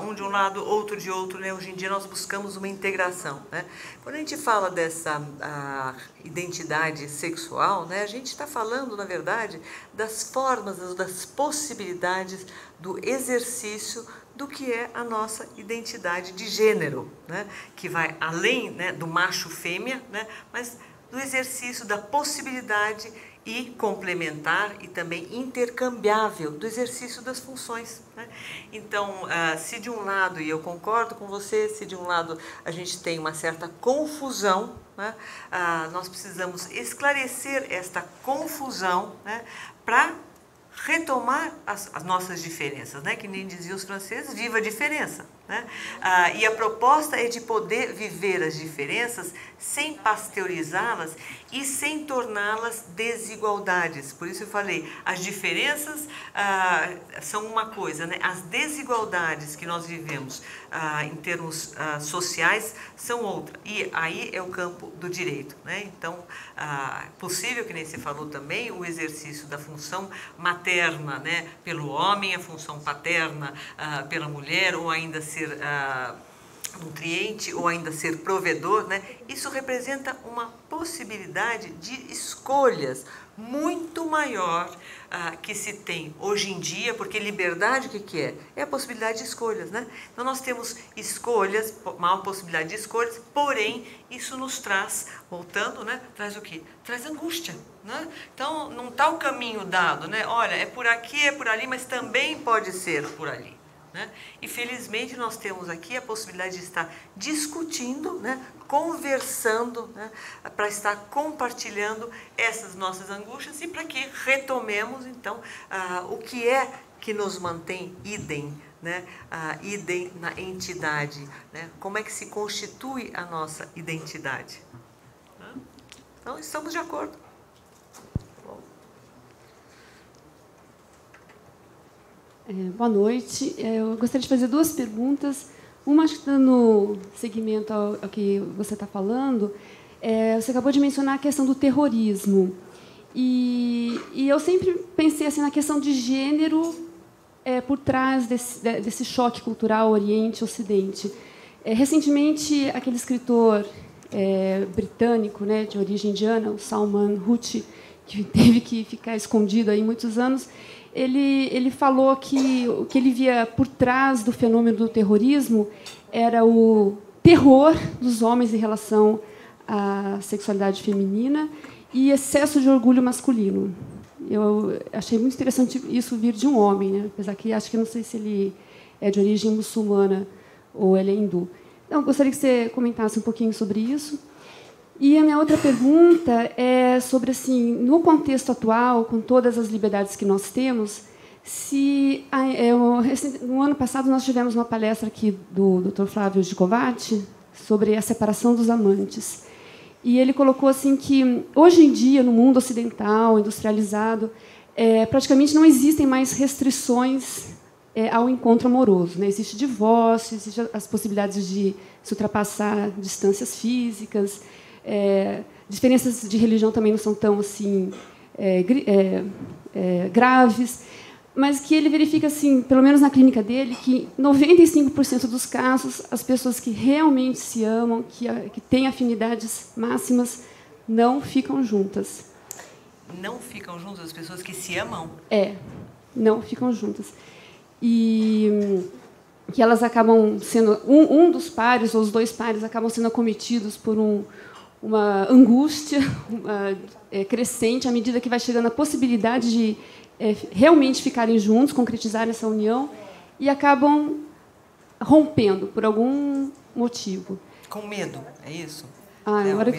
um de um lado, outro de outro, né, hoje em dia nós buscamos uma integração, né. Quando a gente fala dessa identidade sexual, né, a gente está falando, na verdade, das formas, das possibilidades do exercício do que é a nossa identidade de gênero, né? Que vai além, né, do macho-fêmea, né, mas do exercício da possibilidade e complementar e também intercambiável do exercício das funções, né? Então, se de um lado, e eu concordo com você, se de um lado a gente tem uma certa confusão, né, nós precisamos esclarecer esta confusão, né, para retomar as nossas diferenças, né? Que nem diziam os franceses, viva a diferença, né? E a proposta é de poder viver as diferenças sem pasteurizá-las e sem torná-las desigualdades. Por isso eu falei, as diferenças são uma coisa, né? As desigualdades que nós vivemos em termos sociais são outra. E aí é o campo do direito, né? Então, possível, que nem você falou também, o exercício da função materna, né, pelo homem, a função paterna pela mulher, ou ainda ser nutriente, ou ainda ser provedor, né? Isso representa uma possibilidade de escolhas muito maior que se tem hoje em dia, porque liberdade o que é? É a possibilidade de escolhas, né? Então nós temos escolhas, uma possibilidade de escolhas, porém isso nos traz, voltando, né? Traz o quê? Traz angústia, né? Então não está o caminho dado, né? Olha, é por aqui, é por ali, mas também pode ser por ali, né? E felizmente nós temos aqui a possibilidade de estar discutindo, né, conversando, né, para estar compartilhando essas nossas angústias e para que retomemos então o que é que nos mantém idem, né, idem na entidade, né? Como é que se constitui a nossa identidade? Então estamos de acordo. Boa noite. Eu gostaria de fazer duas perguntas. Uma, acho que dando seguimento ao que você está falando, você acabou de mencionar a questão do terrorismo. E eu sempre pensei assim, na questão de gênero por trás desse choque cultural Oriente-Ocidente. Recentemente, aquele escritor britânico, né, de origem indiana, o Salman Rushdie, que teve que ficar escondido aí muitos anos, ele falou que o que ele via por trás do fenômeno do terrorismo era o terror dos homens em relação à sexualidade feminina e excesso de orgulho masculino. Eu achei muito interessante isso vir de um homem, né? Apesar que acho que não sei se ele é de origem muçulmana ou ele é hindu. Então, eu gostaria que você comentasse um pouquinho sobre isso. E a minha outra pergunta é sobre, assim, no contexto atual, com todas as liberdades que nós temos, se no ano passado nós tivemos uma palestra aqui do Dr. Flávio Gicovati sobre a separação dos amantes. E ele colocou assim que hoje em dia no mundo ocidental industrializado praticamente não existem mais restrições ao encontro amoroso, né? Existe divórcio, existem as possibilidades de se ultrapassar distâncias físicas, diferenças de religião também não são tão assim graves, mas que ele verifica, assim, pelo menos na clínica dele, que 95% dos casos, as pessoas que realmente se amam, que têm afinidades máximas, não ficam juntas. Não ficam juntas as pessoas que se amam? Não ficam juntas. E que elas acabam sendo... Um dos pares, ou os dois pares, acabam sendo acometidos por uma angústia crescente à medida que vai chegando a possibilidade de realmente ficarem juntos, concretizarem essa união, e acabam rompendo por algum motivo. Com medo, é isso? Agora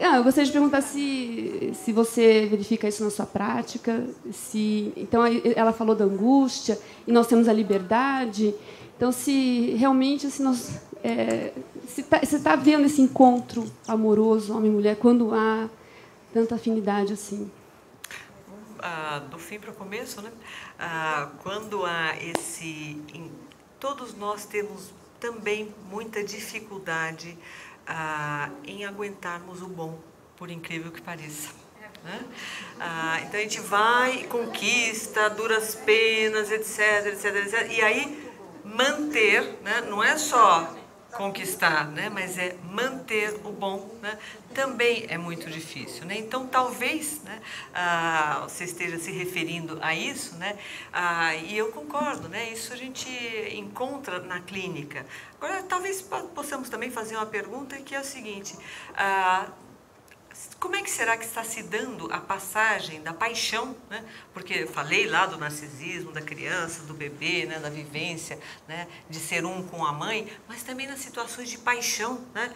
eu gostaria de perguntar se você verifica isso na sua prática. Então, ela falou da angústia, e nós temos a liberdade. Então, se realmente se está vendo esse encontro amoroso, homem e mulher, quando há tanta afinidade assim. Do fim para o começo, né? Quando há todos nós temos também muita dificuldade em aguentarmos o bom, por incrível que pareça. Né? Então a gente vai, conquista, duras penas, etc, etc, etc. E aí manter, né? Não é só conquistar, né? Mas é manter o bom, né? Também é muito difícil, né? Então talvez, né, você esteja se referindo a isso, né? E eu concordo, né? Isso a gente encontra na clínica. Agora talvez possamos também fazer uma pergunta que é a seguinte: como é que será que está se dando a passagem da paixão, né? Porque eu falei lá do narcisismo, da criança, do bebê, né? Da vivência, né? De ser um com a mãe, mas também nas situações de paixão, né?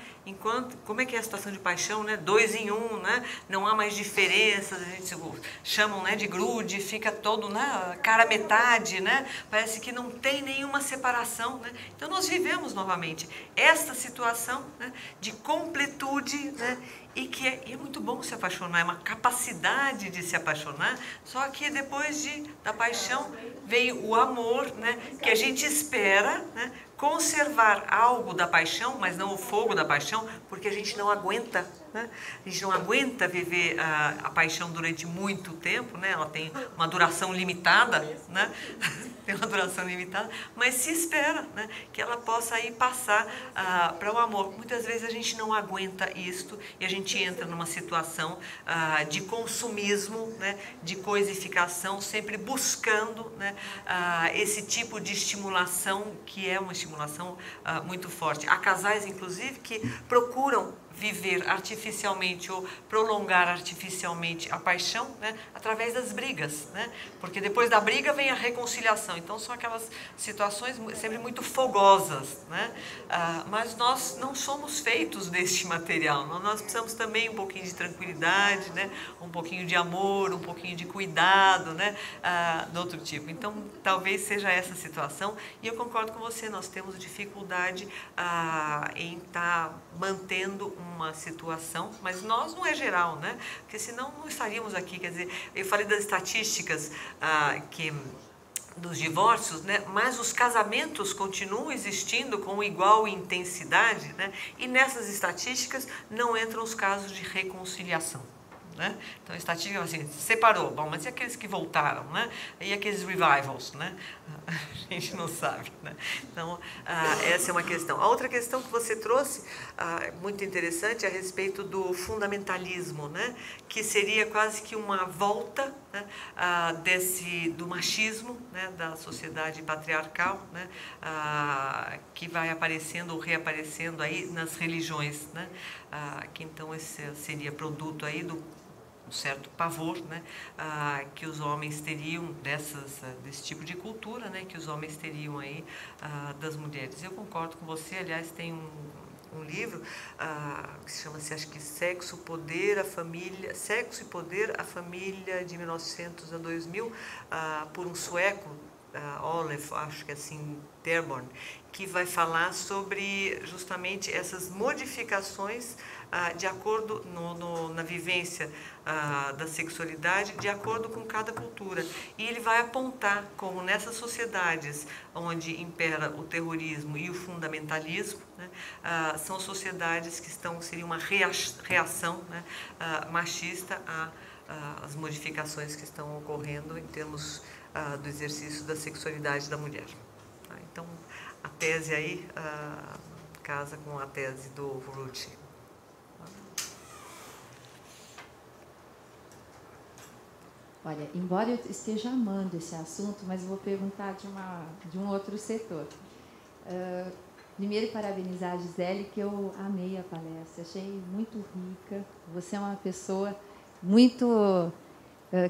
Como é que é a situação de paixão, né? 2 em 1, né? Não há mais diferenças, a gente chamam, né, de grude, fica todo, né, cara metade, né? Parece que não tem nenhuma separação, né? Então nós vivemos novamente esta situação, né, de completude, né? E é muito bom se apaixonar, é uma capacidade de se apaixonar, só que depois da paixão vem o amor, né, que a gente espera, né, conservar algo da paixão, mas não o fogo da paixão, porque a gente não aguenta, né? A gente não aguenta viver a paixão durante muito tempo, né? Ela tem uma duração limitada, né? Tem uma duração limitada, mas se espera, né, que ela possa aí passar para o amor. Muitas vezes a gente não aguenta isto e a gente entra numa situação de consumismo, né, de coisificação, sempre buscando, né, esse tipo de estimulação, que é uma estimulação muito forte. Há casais, inclusive, que procuram viver artificialmente ou prolongar artificialmente a paixão, né, através das brigas, né? Porque depois da briga vem a reconciliação. Então são aquelas situações sempre muito fogosas, né? Mas nós não somos feitos deste material. Nós precisamos também um pouquinho de tranquilidade, né? Um pouquinho de amor, um pouquinho de cuidado, né? Do outro tipo. Então talvez seja essa situação. E eu concordo com você. Nós temos dificuldade em estar mantendo uma situação, mas nós não é geral, né? Porque senão não estaríamos aqui. Quer dizer, eu falei das estatísticas dos divórcios, né? Mas os casamentos continuam existindo com igual intensidade, né? E nessas estatísticas não entram os casos de reconciliação. né? Então, a estatística assim, separou. Bom, mas e aqueles que voltaram, né? E aqueles revivals, né? A gente não sabe, né? Então, essa é uma questão. A outra questão que você trouxe, muito interessante, é a respeito do fundamentalismo, né? Que seria quase que uma volta, né? Do machismo, né? Da sociedade patriarcal, né? Que vai aparecendo ou reaparecendo aí nas religiões, né? Que então esse seria produto aí do um certo pavor, né, que os homens teriam desse tipo de cultura, né, que os homens teriam aí das mulheres. Eu concordo com você. Aliás, tem um livro que se chama-se, acho que Sexo, Poder, a Família, Sexo e Poder, a Família de 1900 a 2000, por um sueco, Olaf, acho que é assim, Terborn, que vai falar sobre justamente essas modificações de acordo na vivência da sexualidade, de acordo com cada cultura. E ele vai apontar como nessas sociedades onde impera o terrorismo e o fundamentalismo, né, são sociedades que seriam uma reação, né, machista às modificações que estão ocorrendo em termos do exercício da sexualidade da mulher. Então, a tese aí casa com a tese do Ruth. Olha, embora eu esteja amando esse assunto, mas vou perguntar de um outro setor. Primeiro, parabenizar a Gisele, que eu amei a palestra, achei muito rica. Você é uma pessoa muito...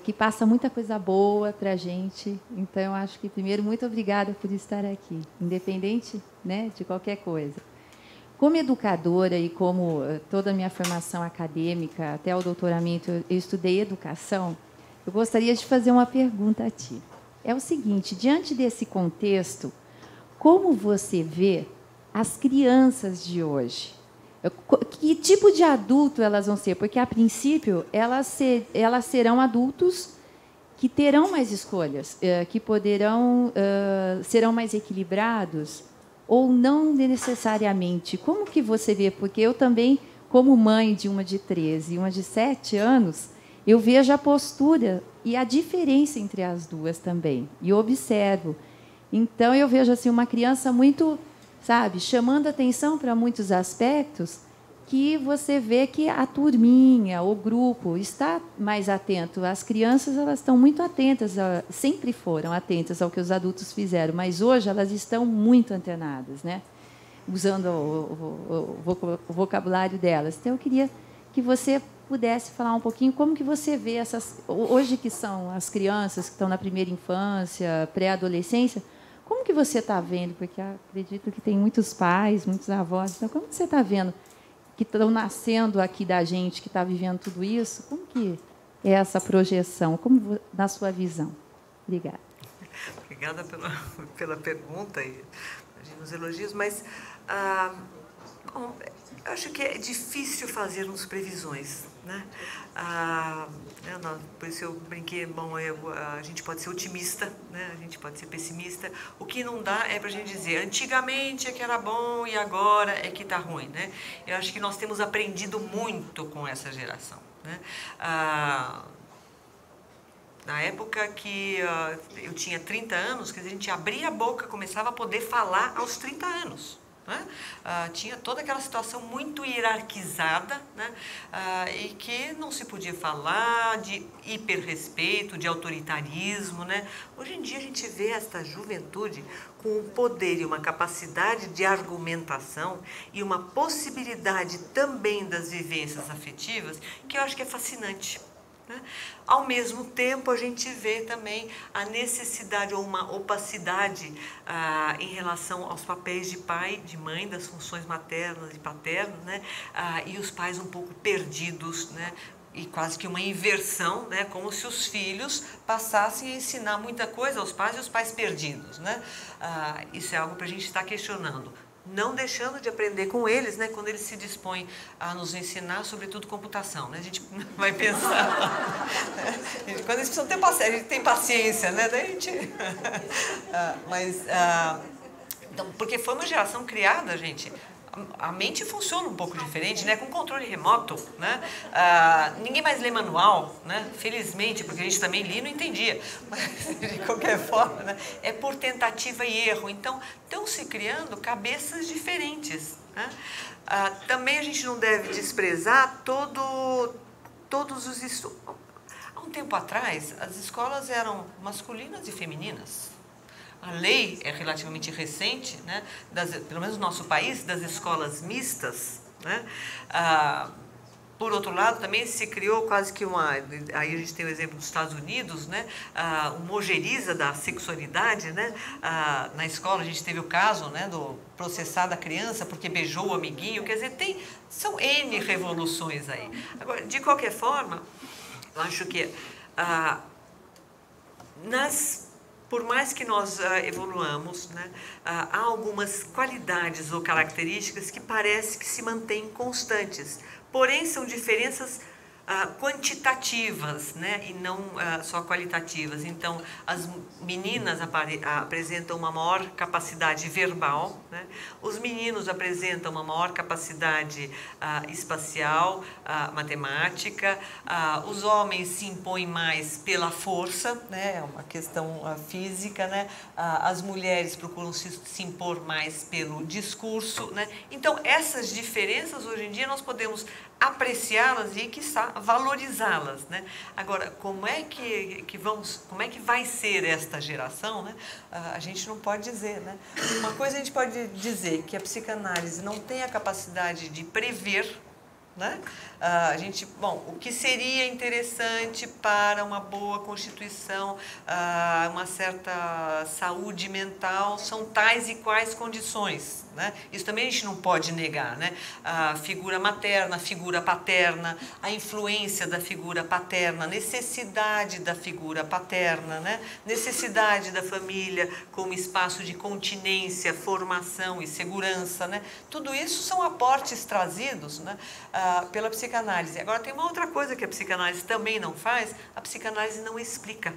que passa muita coisa boa para a gente. Então, eu acho que, primeiro, muito obrigada por estar aqui, independente, né, de qualquer coisa. Como educadora e como toda a minha formação acadêmica, até o doutoramento, eu estudei educação, eu gostaria de fazer uma pergunta a ti. É o seguinte, diante desse contexto, como você vê as crianças de hoje? Que tipo de adulto elas vão ser? Porque, a princípio, elas serão adultos que terão mais escolhas, que serão mais equilibrados, ou não necessariamente. Como que você vê? Porque eu também, como mãe de uma de 13 e uma de 7 anos, eu vejo a postura e a diferença entre as duas também, e observo. Então, eu vejo assim, uma criança muito, sabe, chamando atenção para muitos aspectos, que você vê que a turminha, o grupo, está mais atento. As crianças, elas estão muito atentas, sempre foram atentas ao que os adultos fizeram, mas hoje elas estão muito antenadas, né? Usando o vocabulário delas. Então, eu queria que você pudesse falar um pouquinho como que você vê essas... Hoje, que são as crianças que estão na primeira infância, pré-adolescência, como que você está vendo? Porque acredito que tem muitos pais, muitos avós. Então, como que você está vendo que estão nascendo aqui da gente, que está vivendo tudo isso? Como que é essa projeção? Como, na sua visão? Obrigada. Obrigada pela pergunta e os elogios, mas bom, eu acho que é difícil fazermos previsões, né? Por isso eu brinquei, bom, a gente pode ser otimista, né? A gente pode ser pessimista. O que não dá é para a gente dizer, antigamente é que era bom e agora é que está ruim, né? Eu acho que nós temos aprendido muito com essa geração, né? Na época que eu tinha 30 anos, quer dizer, a gente abria a boca, começava a poder falar aos 30 anos. Né? Tinha toda aquela situação muito hierarquizada, né? E que não se podia falar de hiperrespeito, de autoritarismo, né? Hoje em dia a gente vê esta juventude com um poder e uma capacidade de argumentação e uma possibilidade também das vivências afetivas que eu acho que é fascinante. Né? Ao mesmo tempo, a gente vê também a necessidade ou uma opacidade em relação aos papéis de pai, de mãe, das funções maternas e paternas, né? E os pais um pouco perdidos, né? E quase que uma inversão, né? Como se os filhos passassem a ensinar muita coisa aos pais e os pais perdidos, né? Isso é algo para a gente estar questionando. Não deixando de aprender com eles, né, quando eles se dispõem a nos ensinar, sobretudo computação, né? A gente vai pensar, quando eles precisam ter paciência, a gente tem paciência, né? Daí a gente, então, porque foi uma geração criada, gente, a mente funciona um pouco diferente, né? Com controle remoto, né? Ninguém mais lê manual, né? Felizmente, porque a gente também lia e não entendia. Mas, de qualquer forma, né? É por tentativa e erro. Então, estão se criando cabeças diferentes, né? Também a gente não deve desprezar todos os estudos. Há um tempo atrás, as escolas eram masculinas e femininas. A lei é relativamente recente, né, pelo menos no nosso país, das escolas mistas, né? Por outro lado, também se criou quase que aí a gente tem o exemplo dos Estados Unidos, né, uma ojeriza da sexualidade, né? Na escola a gente teve o caso, né, do processar da criança porque beijou o amiguinho, quer dizer, são N revoluções aí. Agora, de qualquer forma, eu acho que por mais que nós evoluamos, né, há algumas qualidades ou características que parece que se mantêm constantes, porém são diferenças quantitativas, né, e não só qualitativas. Então, as meninas apresentam uma maior capacidade verbal, né? Os meninos apresentam uma maior capacidade espacial, matemática, os homens se impõem mais pela força, né? É uma questão física, né? As mulheres procuram se impor mais pelo discurso, né? Então, essas diferenças, hoje em dia, nós podemos apreciá-las e, quiçá, valorizá-las, né? Agora, como é que vai ser esta geração, né? A gente não pode dizer, né? Uma coisa a gente pode dizer, que a psicanálise não tem a capacidade de prever, né? O que seria interessante para uma boa constituição, uma certa saúde mental, são tais e quais condições, né? Isso também a gente não pode negar, né? A figura materna, a figura paterna, a influência da figura paterna, a necessidade da figura paterna, né? Necessidade da família como espaço de continência, formação e segurança, né? Tudo isso são aportes trazidos, né, pela psicanálise. Agora, tem uma outra coisa que a psicanálise também não faz: a psicanálise não explica,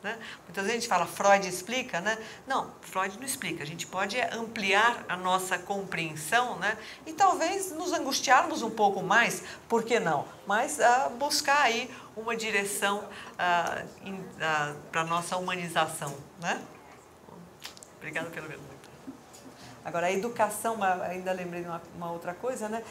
né? Muitas vezes a gente fala, Freud explica, né? Não, Freud não explica. A gente pode ampliar a nossa compreensão, né? E talvez nos angustiarmos um pouco mais, por que não? Mas buscar aí uma direção para a nossa humanização, né? Obrigada pela pergunta. Agora, a educação, ainda lembrei de uma outra coisa, né?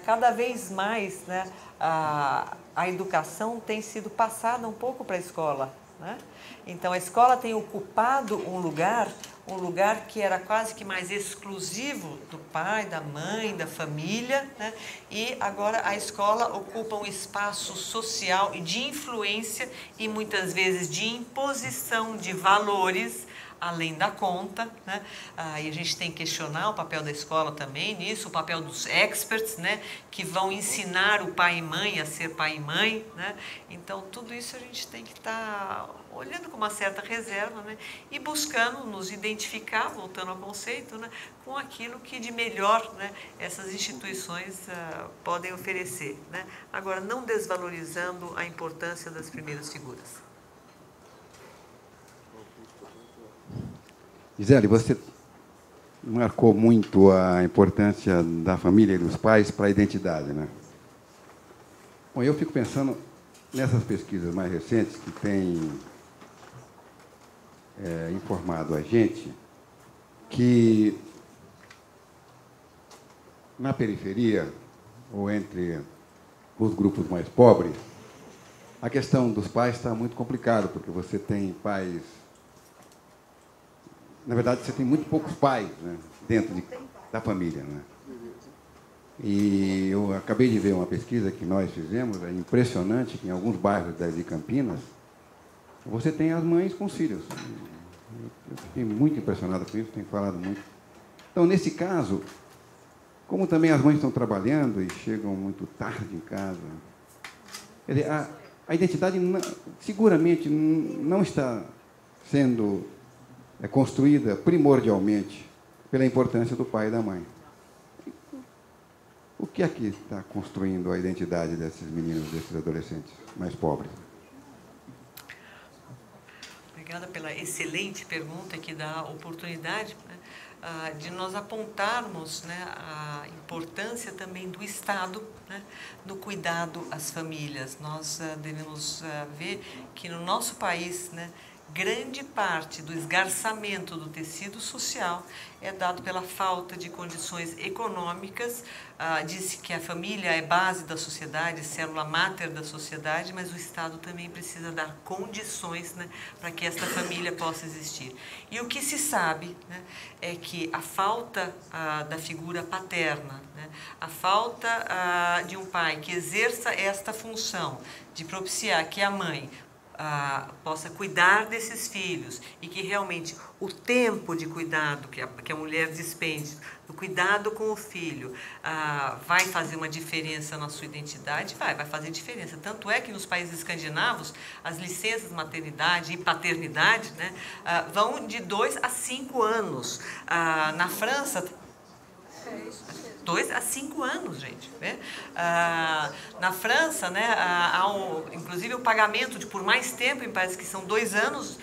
Cada vez mais, né, a educação tem sido passada um pouco para a escola, né? Então, a escola tem ocupado um lugar que era quase que mais exclusivo do pai, da mãe, da família, né? E agora a escola ocupa um espaço social e de influência e muitas vezes de imposição de valores além da conta, né? E a gente tem que questionar o papel da escola também nisso, o papel dos experts, né, que vão ensinar o pai e mãe a ser pai e mãe, né? Então, tudo isso a gente tem que estar olhando com uma certa reserva, né, e buscando nos identificar, voltando ao conceito, né, com aquilo que de melhor, né, essas instituições podem oferecer, né? Agora, não desvalorizando a importância das primeiras figuras. Gisele, você marcou muito a importância da família e dos pais para a identidade, né? Bom, eu fico pensando nessas pesquisas mais recentes que têm informado a gente que na periferia, ou entre os grupos mais pobres, a questão dos pais está muito complicada, porque você tem pais... Na verdade, você tem muito poucos pais, né, dentro da família, né? E eu acabei de ver uma pesquisa que nós fizemos, é impressionante que em alguns bairros de Campinas, você tem as mães com os filhos. Eu fiquei muito impressionado com isso, tenho falado muito. Então, nesse caso, como também as mães estão trabalhando e chegam muito tarde em casa, quer dizer, a identidade seguramente não está sendo construída primordialmente pela importância do pai e da mãe. O que aqui está construindo a identidade desses meninos, desses adolescentes mais pobres? Obrigada pela excelente pergunta que dá oportunidade, né, de nós apontarmos, né, a importância também do Estado, né, no cuidado às famílias. Nós devemos ver que no nosso país, né, grande parte do esgarçamento do tecido social é dado pela falta de condições econômicas. Diz que a família é base da sociedade, célula máter da sociedade, mas o Estado também precisa dar condições, né, para que esta família possa existir. E o que se sabe, né, é que a falta da figura paterna, né, a falta de um pai que exerça esta função de propiciar que a mãe possa cuidar desses filhos e que realmente o tempo de cuidado que a mulher despende, do cuidado com o filho, vai fazer uma diferença na sua identidade, vai fazer diferença. Tanto é que nos países escandinavos, as licenças maternidade e paternidade, né, vão de 2 a 5 anos. Na França, 2 a 5 anos, gente. Né? Na França, né, há inclusive o pagamento de por mais tempo, me parece que são 2 anos,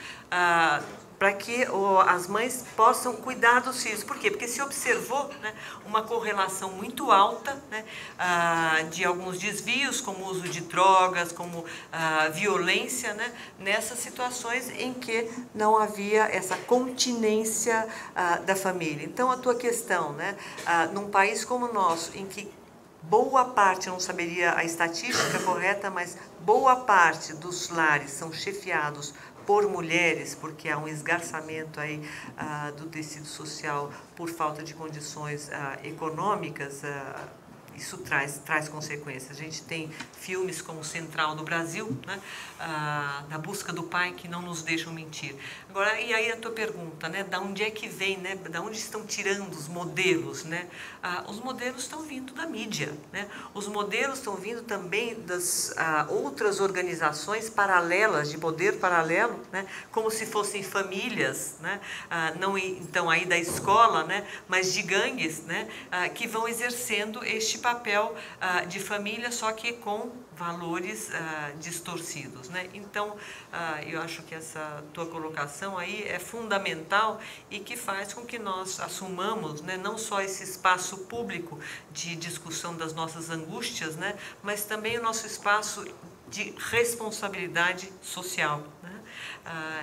para que as mães possam cuidar dos filhos. Por quê? Porque se observou, né, uma correlação muito alta, né, de alguns desvios, como o uso de drogas, como violência, né, nessas situações em que não havia essa continência da família. Então, a tua questão, né, num país como o nosso, em que boa parte, eu não saberia a estatística correta, mas boa parte dos lares são chefiados por mulheres, porque há um esgarçamento aí do tecido social por falta de condições econômicas, isso traz consequências. A gente tem filmes como Central do Brasil, né, na busca do pai, que não nos deixam mentir. Agora, e aí a tua pergunta, né, da onde é que vem, né, da onde estão tirando os modelos, né? Os modelos estão vindo da mídia, né? Os modelos estão vindo também das outras organizações paralelas, de poder paralelo, né, como se fossem famílias, né, não então aí da escola, né, mas de gangues, né, que vão exercendo este papel de família, só que com valores distorcidos, né? Então, eu acho que essa tua colocação aí é fundamental e que faz com que nós assumamos, né, não só esse espaço público de discussão das nossas angústias, né, mas também o nosso espaço de responsabilidade social, né?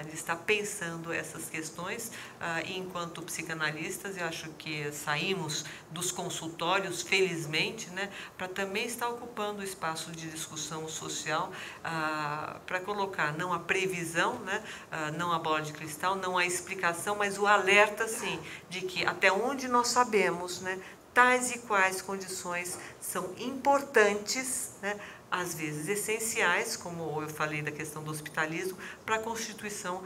De estar pensando essas questões, e enquanto psicanalistas, eu acho que saímos dos consultórios, felizmente, né, para também estar ocupando o espaço de discussão social, para colocar não a previsão, né, não a bola de cristal, não a explicação, mas o alerta, sim, de que até onde nós sabemos, né, tais e quais condições são importantes, né, às vezes essenciais, como eu falei da questão do hospitalismo, para a constituição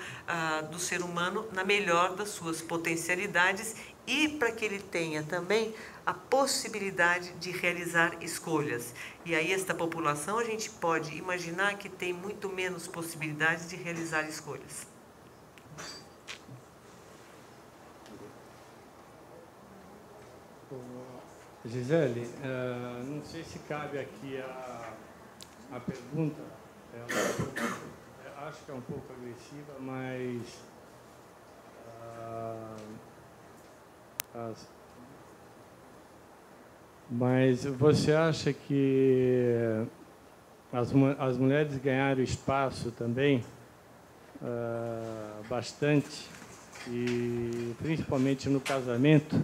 do ser humano na melhor das suas potencialidades e para que ele tenha também a possibilidade de realizar escolhas. E aí esta população a gente pode imaginar que tem muito menos possibilidade de realizar escolhas. Gisele, não sei se cabe aqui a pergunta, acho que é um pouco agressiva, mas você acha que as mulheres ganharam espaço também, bastante, e principalmente no casamento,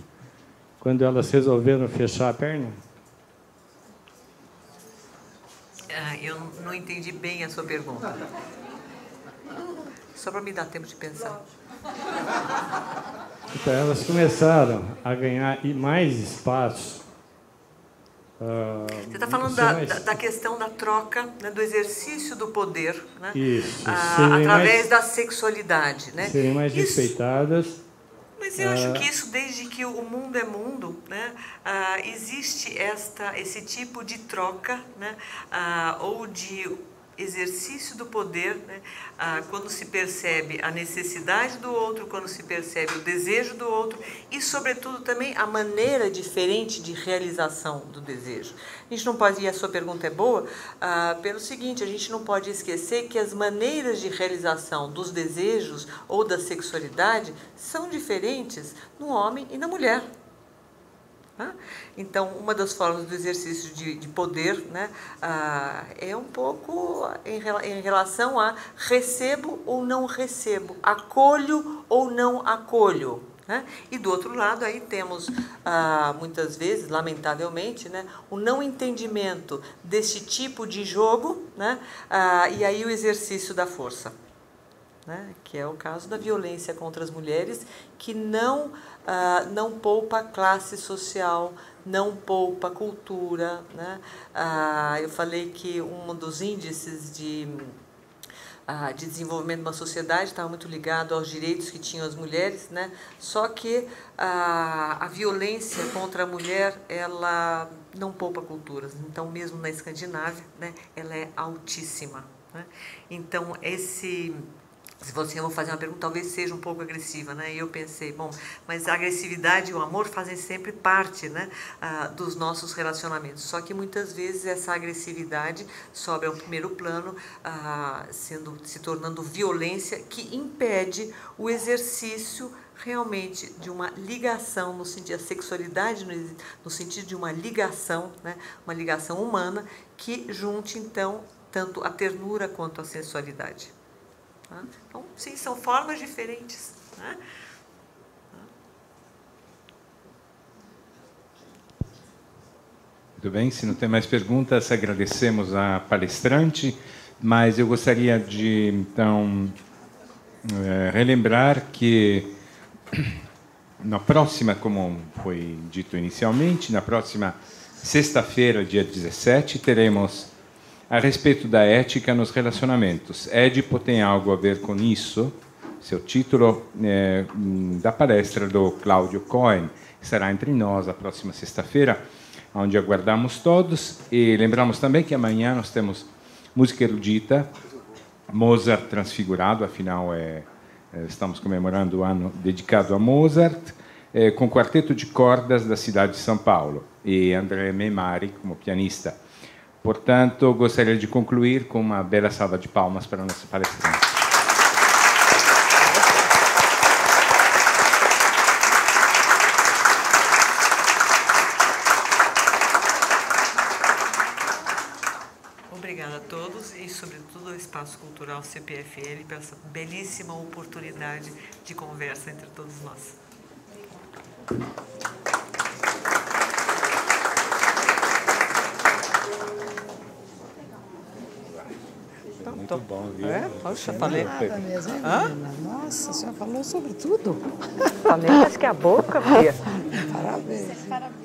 quando elas resolveram fechar a perna? Eu não entendi bem a sua pergunta. Só para me dar tempo de pensar. Então, elas começaram a ganhar mais espaço. Você está falando da questão da troca, né, do exercício do poder, né, isso, através da sexualidade. Né? Serem mais respeitadas. Mas eu acho que isso, desde que o mundo é mundo, né, existe esse tipo de troca, né, ou de exercício do poder, né? Quando se percebe a necessidade do outro, quando se percebe o desejo do outro e, sobretudo, também a maneira diferente de realização do desejo. A gente não pode, e a sua pergunta é boa, pelo seguinte, a gente não pode esquecer que as maneiras de realização dos desejos ou da sexualidade são diferentes no homem e na mulher. Então, uma das formas do exercício de poder, né, é um pouco em relação a recebo ou não recebo, acolho ou não acolho. Né? E do outro lado, aí temos, muitas vezes, lamentavelmente, né, o não entendimento desse tipo de jogo, né, e aí o exercício da força. Né, que é o caso da violência contra as mulheres, que não poupa classe social, não poupa cultura. Né? Eu falei que um dos índices de desenvolvimento de uma sociedade estava muito ligado aos direitos que tinham as mulheres, né? Só que a violência contra a mulher, ela não poupa culturas. Então, mesmo na Escandinávia, né, ela é altíssima. Né? Então, se você, eu vou fazer uma pergunta, talvez seja um pouco agressiva, né? E eu pensei, bom, mas a agressividade e o amor fazem sempre parte, né, dos nossos relacionamentos. Só que muitas vezes essa agressividade sobe ao primeiro plano, se tornando violência que impede o exercício realmente de uma ligação, no sentido da sexualidade, no sentido de uma ligação, né, uma ligação humana que junte, então, tanto a ternura quanto a sensualidade. Então, sim, são formas diferentes. Né? Muito bem, se não tem mais perguntas, agradecemos à palestrante, mas eu gostaria de, então, relembrar que na próxima, como foi dito inicialmente, na próxima sexta-feira, dia 17, teremos a respeito da ética nos relacionamentos. Édipo tem algo a ver com isso, seu título da palestra do Cláudio Cohen, que será entre nós a próxima sexta-feira, onde aguardamos todos. E lembramos também que amanhã nós temos música erudita, Mozart transfigurado, afinal estamos comemorando o ano dedicado a Mozart, com quarteto de cordas da cidade de São Paulo, e André Memari como pianista. Portanto, gostaria de concluir com uma bela salva de palmas para a nossa palestrante. Obrigada a todos e, sobretudo, ao Espaço Cultural CPFL por essa belíssima oportunidade de conversa entre todos nós. Muito bom, viu? Poxa, falei. Nada mesmo, nossa, a senhora falou sobre tudo. Falei mais que a boca, Fia. Parabéns.